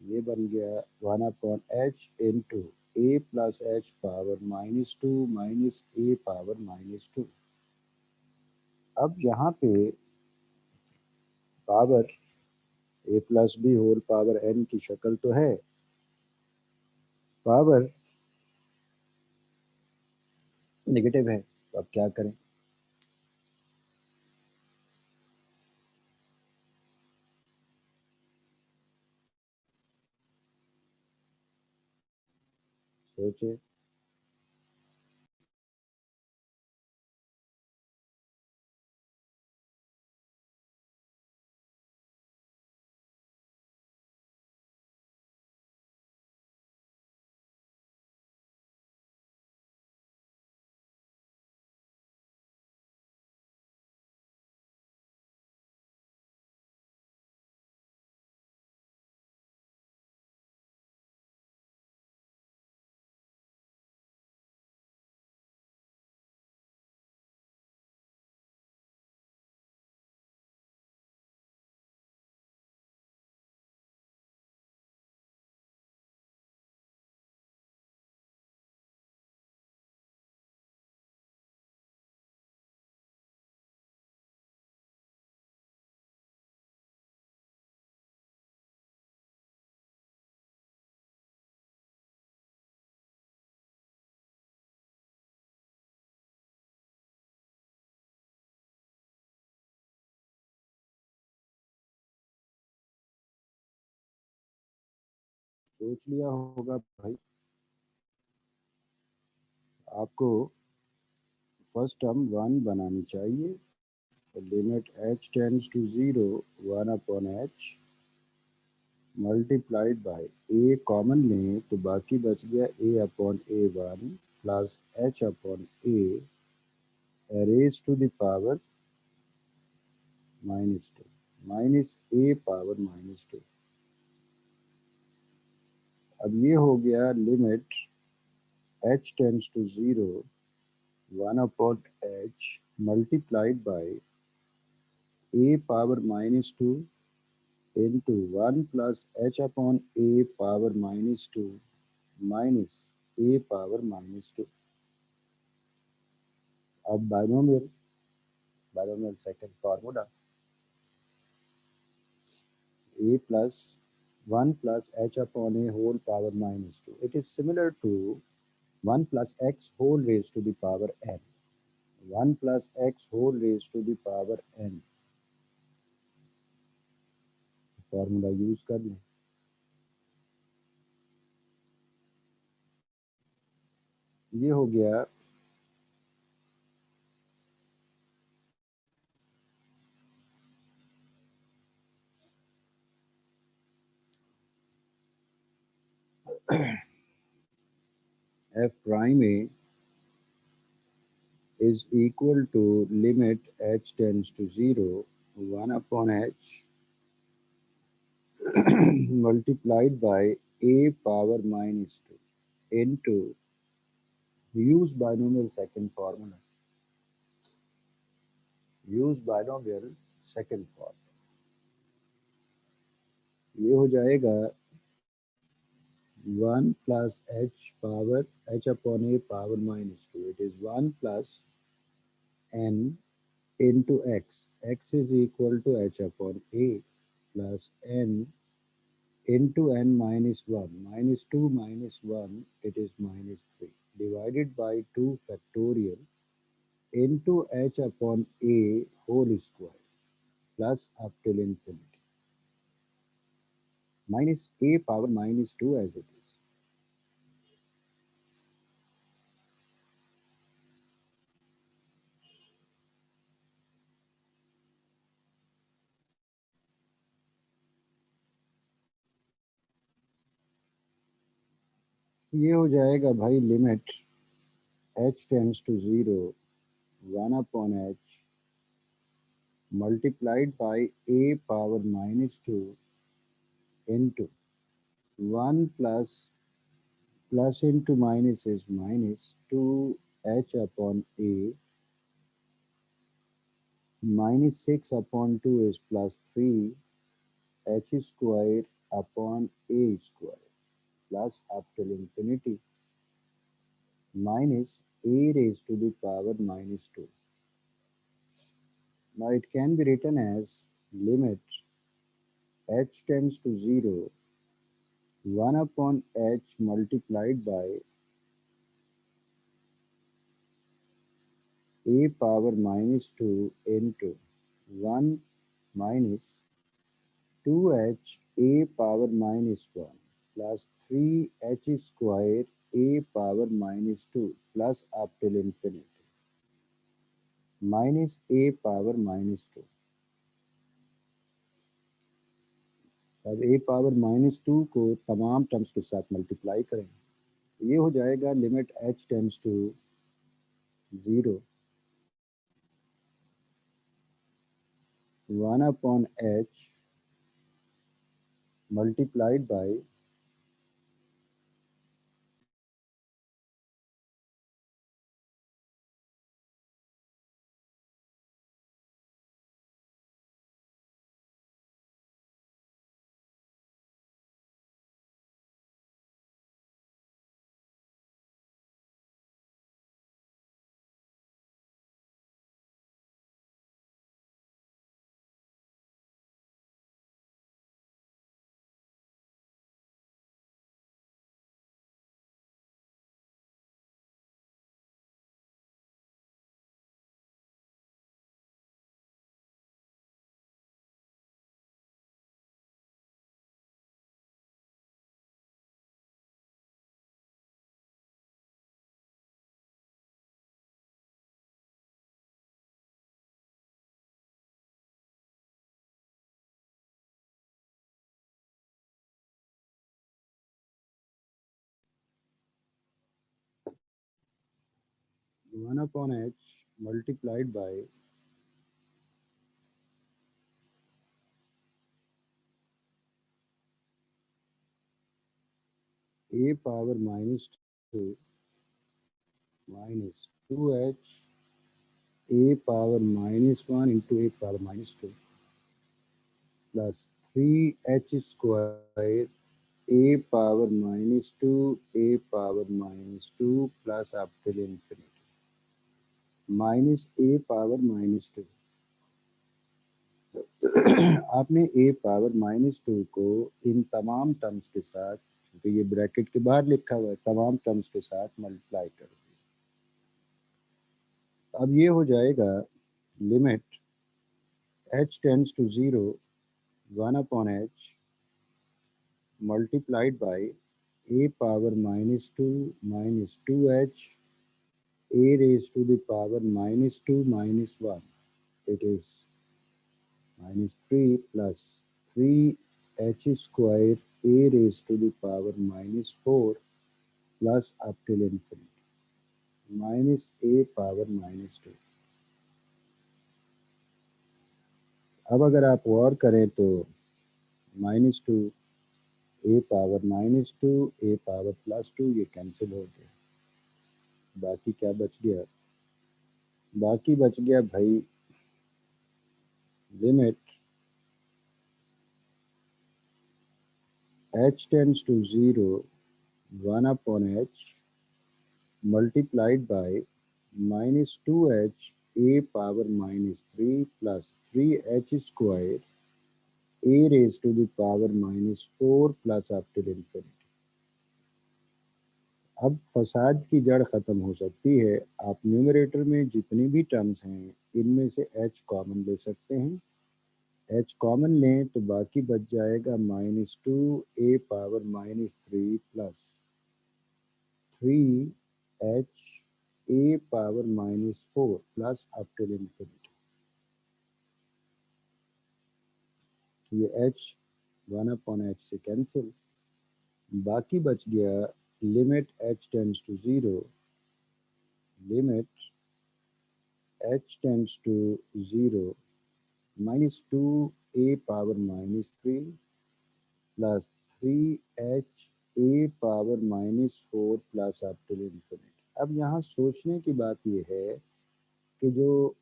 ये बन गया 1/h into a plus h power minus 2 minus a power minus 2। अब यहाँ पे power a plus b whole power n की शक्ल तो है, पावर नेगेटिव है, तो अब क्या करें, सोचे। सोच लिया होगा भाई, आपको फर्स्ट टर्म 1 बनानी चाहिए, तो limit h tends to 0 1/h multiplied by a common लें तो बाकी बच गया a/a1 plus h/a raise to the power minus 2 minus a power minus 2। अब ये हो गया limit h tends to 0 1/h multiplied by a power minus 2 into 1 plus h upon a power minus 2 minus a power minus 2। अब binomial binomial second formula a plus 1 plus h upon a whole power minus 2, it is similar to 1 plus x whole raised to the power n, 1 plus x whole raised to the power n। Formula use कर लें, ये हो गया f prime a is equal to limit h tends to 0 1/h multiplied by a power minus 2 into use binomial second formula, use binomial second formula, ये हो जाएगा 1 plus h power h upon a power minus 2, it is 1 plus n into x, x is equal to h upon a, plus n into n minus 1. Minus 2 minus 1, it is minus 3. Divided by 2 factorial into h upon a whole square plus up till infinity. Minus a power minus 2 as it is. ये हो जाएगा भाई limit h tends to 0 1 upon h multiplied by a power minus 2 into 1 plus into minus is minus 2h upon a minus 6 upon 2 is plus 3 h square upon a square plus up till infinity minus a raised to the power minus 2. Now it can be written as limit h tends to 0 1 upon h multiplied by a power minus 2 into 1 minus 2h a power minus 1 plus 3h square a power minus 2 plus up till infinity minus a power minus 2. अब a power minus 2 को तमाम terms के साथ multiply करें, ये हो जाएगा limit h tends to 0 1 upon h multiplied by one upon h multiplied by a power minus 2 minus 2h a power minus 1 into a power minus 2 plus 3h square a power minus 2 a power minus 2 plus up till infinity minus a power minus 2. आपने a power minus 2 को इन तमाम terms के साथ, तो ये bracket के बाहर लिखा हुआ है, तमाम टर्म्स के साथ मल्टीप्लाई कर दिया। अब ये हो जाएगा limit h tends to 0 1 upon h multiplied by a power minus 2 minus 2h a raised to the power minus 2 minus 1. It is minus 3 plus 3h square a raised to the power minus 4 plus up till infinity minus a power minus 2. अब अगर आप और करें तो minus 2 ए power minus 2 ए power plus 2 ये cancel हो गया। बाकी क्या बच गया? बाकी बच गया भाई limit h tends to 0 1 upon h multiplied by minus 2h a power minus 3 plus 3h square a raise to the power -4 plus up till infinity. अब फसाद की जड़ खत्म हो सकती है। आप न्यूमरेटर में जितनी भी टर्म्स हैं इनमें से h कॉमन ले सकते हैं। h कॉमन लें तो बाकी बच जाएगा -2 a power -3 plus 3h a power -4 plus up till infinity. ये h 1/h से कैंसिल, बाकी बच गया limit h tends to 0, limit h tends to 0 -2 a power -3 plus 3h a power -4 plus up till infinity. अब यहाँ सोचने की बात यह है कि जो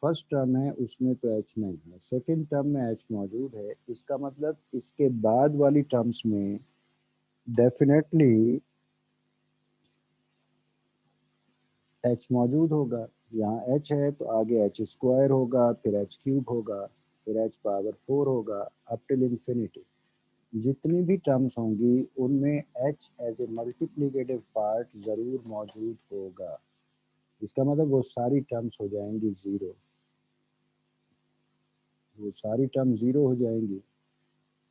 फर्स्ट टर्म है उसमें तो h नहीं है, सेकंड टर्म में h मौजूद है। इसका मतलब इसके बाद वाली टर्म्स में डेफिनेटली h मौजूद होगा। यहाँ h है तो आगे h स्क्वायर होगा, फिर h क्यूब होगा, फिर h पावर 4 होगा अप टिल इंफिनिटी। जितनी भी टर्म्स होंगी उनमें h as a multiplicative part ज़रूर मौजूद होगा। इसका मतलब वो सारी टर्म्स हो जाएंगी ज़ीरो, वो सारी टर्म ज़ीरो हो जाएंगी।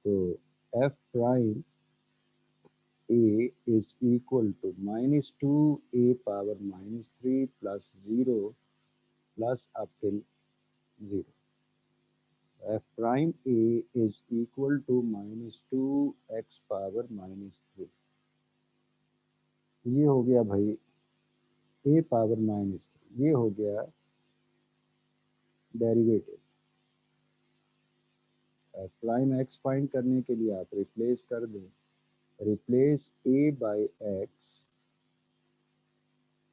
तो f prime a is equal to -2 a power -3 plus 0 plus up till 0। f prime a is equal to -2x power -3। ये हो गया भाई a पावर -3, ये हो गया derivative. f prime x find करने के लिए आप रिप्लेस कर दें, रिप्लेस a बाई x,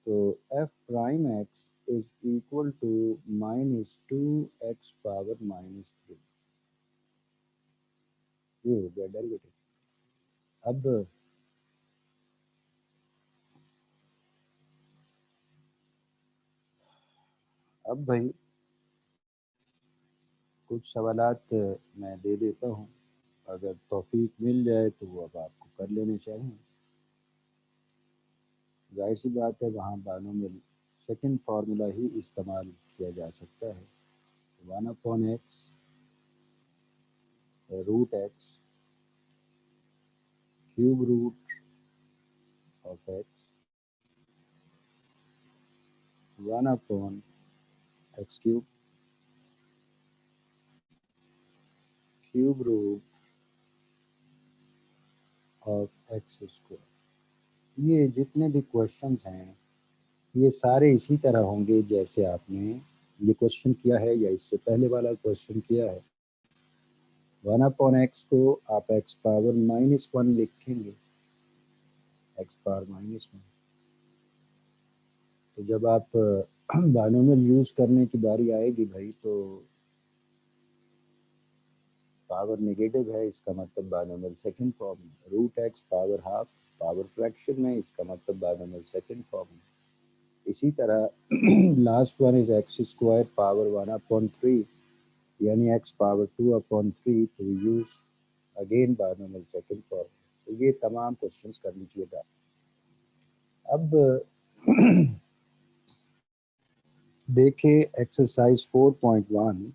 तो f prime x is equal to -2x power -3। ये हो गया डेरिवेटिव। अब भाई कुछ सवालात मैं दे देता हूँ, अगर तौफीक मिल जाए तो वो अब आपको कर लेने चाहिए। जाहिर सी बात है वहाँ बानोमियल सेकंड फार्मूला ही इस्तेमाल किया जा सकता है। 1/x root x cube root of x 1/x cube cube root of x square. ये जितने भी क्वेश्चंस हैं ये सारे इसी तरह होंगे जैसे आपने ये क्वेश्चन किया है या इससे पहले वाला क्वेश्चन किया है। 1/x को आप x पावर -1 लिखेंगे, x पावर -1। तो जब आप बाइनोमियल यूज करने की बारी आएगी भाई तो पावर नेगेटिव है, इसका मतलब बाइनोमियल सेकंड फॉर्म में। Root x power half power fraction में, इसका मतलब बाइनोमियल सेकंड फॉर्म में। इसी तरह last one is x square power 1/3 यानी एक्स पावर 2/3, तो use again binomial second form. तो ये तमाम क्वेश्चंस कर लीजिएगा। अब देखें एक्सरसाइज 4.1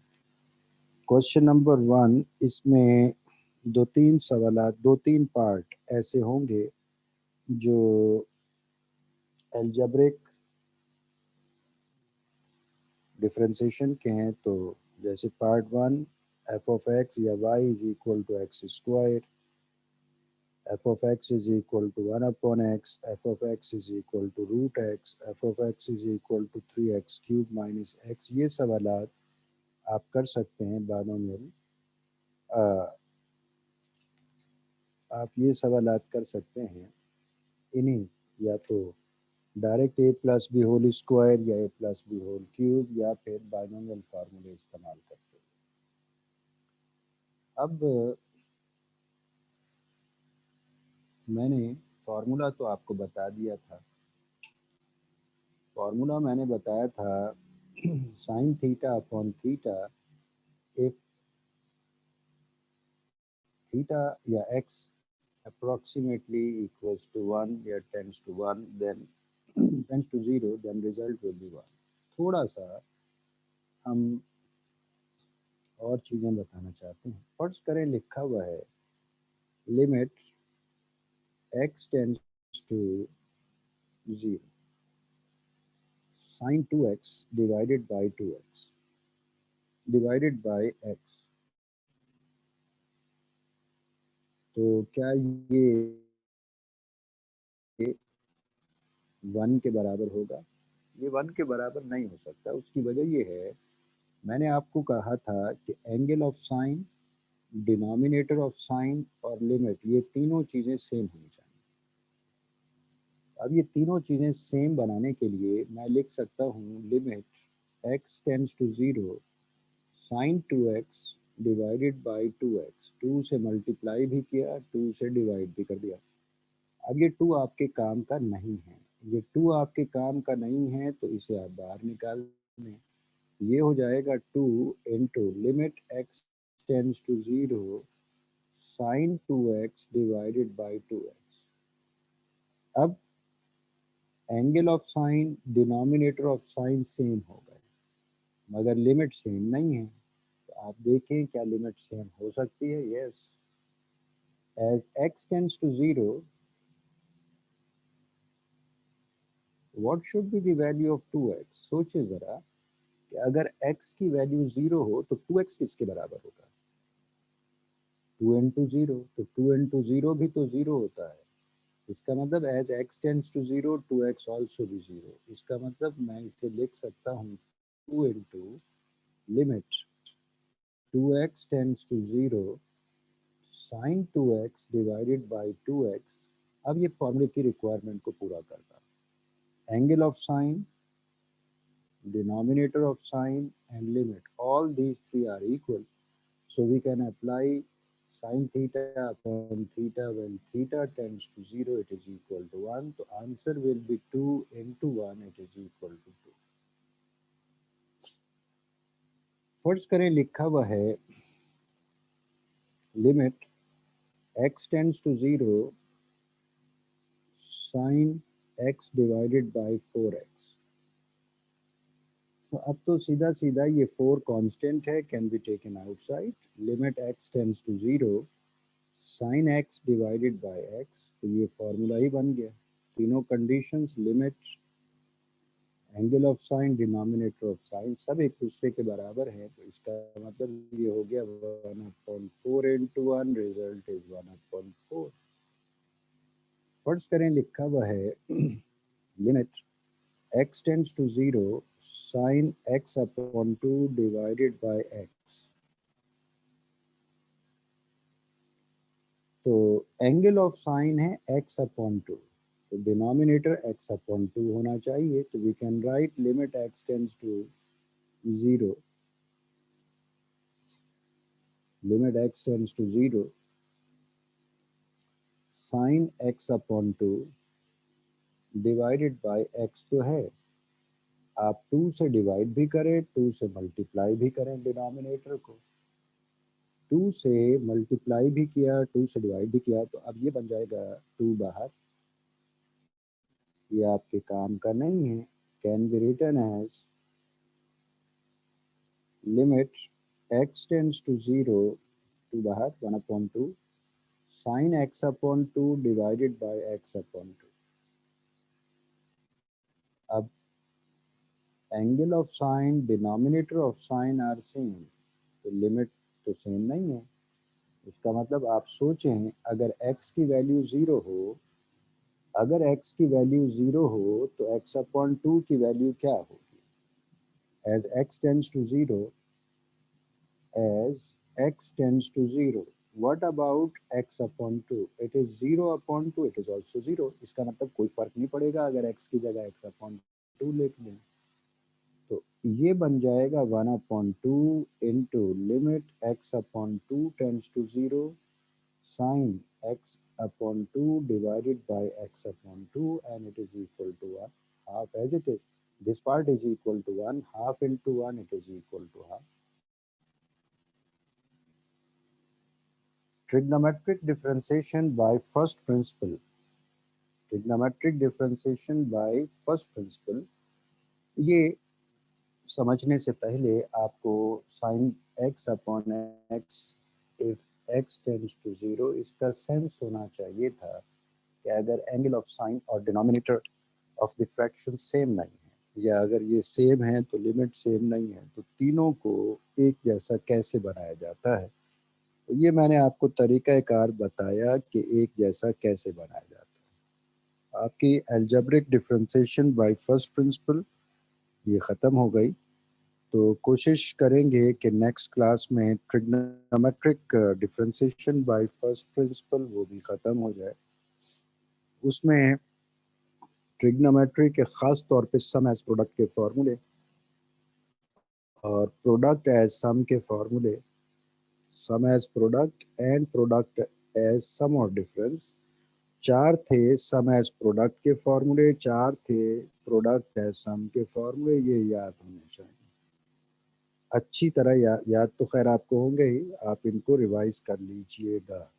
क्वेश्चन नंबर 1। इसमें दो तीन सवाल, दो तीन पार्ट ऐसे होंगे जो एल्जेब्रिक डिफरेंशिएशन के हैं। तो जैसे पार्ट 1 एफ ऑफ एक्स या y is equal to x square, f of x is equal to 1/x, f of x is equal to root x, f of x is equal to 3x cube minus x. ये सवालात आप कर सकते हैं binomial, आप ये सवालात कर सकते हैं इन्हीं, या तो डायरेक्ट ए प्लस बी होल स्क्वायर या ए प्लस बी होल क्यूब या फिर बाइनोमियल फार्मूले इस्तेमाल करते हैं। अब मैंने फार्मूला तो आपको बता दिया था, फार्मूला मैंने बताया था sine theta upon theta if theta या x approximately equals to 1 या tends to 1 then tends to 0 then result will be 1. थोड़ा सा हम और चीज़ें बताना चाहते हैं। फर्ज करें लिखा हुआ है limit x tends to 0 sin 2x divided by 2x divided by x। तो क्या ये 1 के बराबर होगा? ये 1 के बराबर नहीं हो सकता। उसकी वजह ये है, मैंने आपको कहा था कि angle of sine, denominator of sine और लिमिट, ये तीनों चीज़ें सेम होनी चाहिए। अब ये तीनों चीज़ें सेम बनाने के लिए मैं लिख सकता हूँ limit x tends to 0 sine 2x divided by 2x। 2 से मल्टीप्लाई भी किया, 2 से डिवाइड भी कर दिया। अब ये 2 आपके काम का नहीं है, ये 2 आपके काम का नहीं है तो इसे आप बाहर निकाल दें। ये हो जाएगा 2 into limit x tends to 0 sine 2x divided by 2x। अब angle of sine, denominator of sine same हो गए, मगर लिमिट सेम नहीं है। तो आप देखें क्या लिमिट सेम हो सकती है? Yes. As x tends to 0, what should be the value of 2x? सोचिए ज़रा कि अगर x की वैल्यू 0 हो तो 2x किसके बराबर होगा? 2 इंटू 0। तो 2 इंटू 0 भी तो 0 होता है। इसका मतलब as x tends to 0 2x also भी 0। इसका मतलब मैं इसे लिख सकता हूँ 2 into limit 2x tends to 0 sine 2x divided by 2x। अब ये फॉर्मूले की रिक्वायरमेंट को पूरा करता है। Angle of sign, denominator of sine and limit, all these three are equal, so we can apply sin theta upon theta. When theta tends to 0 it is equal to 1, so answer will be 2 into 1, it is equal to 2. फर्ज करें लिखा हुआ है limit x tends to 0 sin x divided by 4x। तो अब तो सीधा सीधा ये 4 कांस्टेंट है, can be taken outside. Limit x tends to 0 sine x divided by x, तो ये फॉर्मूला ही बन गया। तीनों conditions, limit, angle of sine, denominator of sine, सब एक दूसरे के बराबर है, तो इसका मतलब ये हो गया 1/4 इंटू 1, रिजल्ट इज 1/4। फर्ज करें लिखा हुआ है limit x tends to 0 sine x upon 2 divided by x। तो एंगल ऑफ साइन है x अपॉन 2, तो डिनोमिनेटर x अपॉन 2 होना चाहिए। तो we can write limit x tends to 0 limit x tends to 0 sine x upon 2 divided by x। तो है, आप 2 से डिवाइड भी करें, 2 से मल्टीप्लाई भी करें डिनोमिनेटर को। 2 से मल्टीप्लाई भी किया, 2 से डिवाइड भी किया, तो अब ये बन जाएगा 2 बाहर, ये आपके काम का नहीं है। Can be written as limit x tends to 0, 2 बाहर, 1/2 sine x upon 2 divided by x upon 2। अब angle of sine, denominator of sine are same, तो लिमिट तो सेम नहीं है। इसका मतलब आप सोचें, अगर x की वैल्यू 0 हो, अगर x की वैल्यू 0 हो तो x अपॉन 2 की वैल्यू क्या होगी? As x tends to 0, as x tends to 0, what about x upon 2? It is 0 upon 2, it is also 0। इसका मतलब कोई फर्क नहीं पड़ेगा अगर x की जगह x upon 2 लिख दें। तो ये बन जाएगा 1/2 into limit x upon 2 tends to 0 sin x upon 2 divided by x upon 2, and it is equal to 1 half, as it is. This part is equal to 1, half into 1, it is equal to half। Trigonometric differentiation by first principle. Trigonometric differentiation by first principle, ये समझने से पहले आपको sine x upon x if x tends to zero इसका sense होना चाहिए था कि अगर एंगल ऑफ साइन और denominator of the fraction same नहीं है, या अगर ये सेम है तो लिमिट सेम नहीं है, तो तीनों को एक जैसा कैसे बनाया जाता है। तो ये मैंने आपको तरीक़ाकार बताया कि एक जैसा कैसे बनाया जाता है। आपकी algebraic differentiation by first principle ये ख़त्म हो गई। तो कोशिश करेंगे कि नेक्स्ट क्लास में trigonometric differentiation by first principal वो भी ख़त्म हो जाए। उसमें ट्रिग्नोमेट्री के ख़ास तौर पे सम एज प्रोडक्ट के फार्मूले और प्रोडक्ट एज सम के फार्मूले, sum as product and product as sum और डिफरेंस, चार थे सम एज प्रोडक्ट के फार्मूले, चार थे प्रोडक्ट एज सम के फार्मूले, ये याद होने चाहिए अच्छी तरह। याद तो खैर आपको होंगे ही, आप इनको रिवाइज कर लीजिएगा।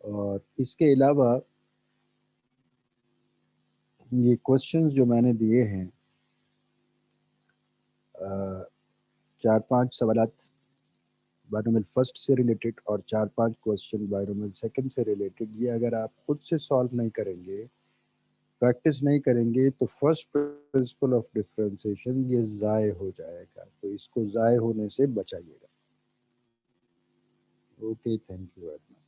और इसके अलावा ये क्वेश्चंस जो मैंने दिए हैं, चार पांच सवाल बायनोमियल फर्स्ट से रिलेटेड और चार पांच क्वेश्चन बायनोमियल सेकंड से रिलेटेड, ये अगर आप खुद से सॉल्व नहीं करेंगे, प्रैक्टिस नहीं करेंगे, तो फर्स्ट प्रिंसिपल ऑफ डिफरेंशिएशन ये ज़ाय हो जाएगा। तो इसको ज़ाय होने से बचाइएगा। Okay, thank you very much.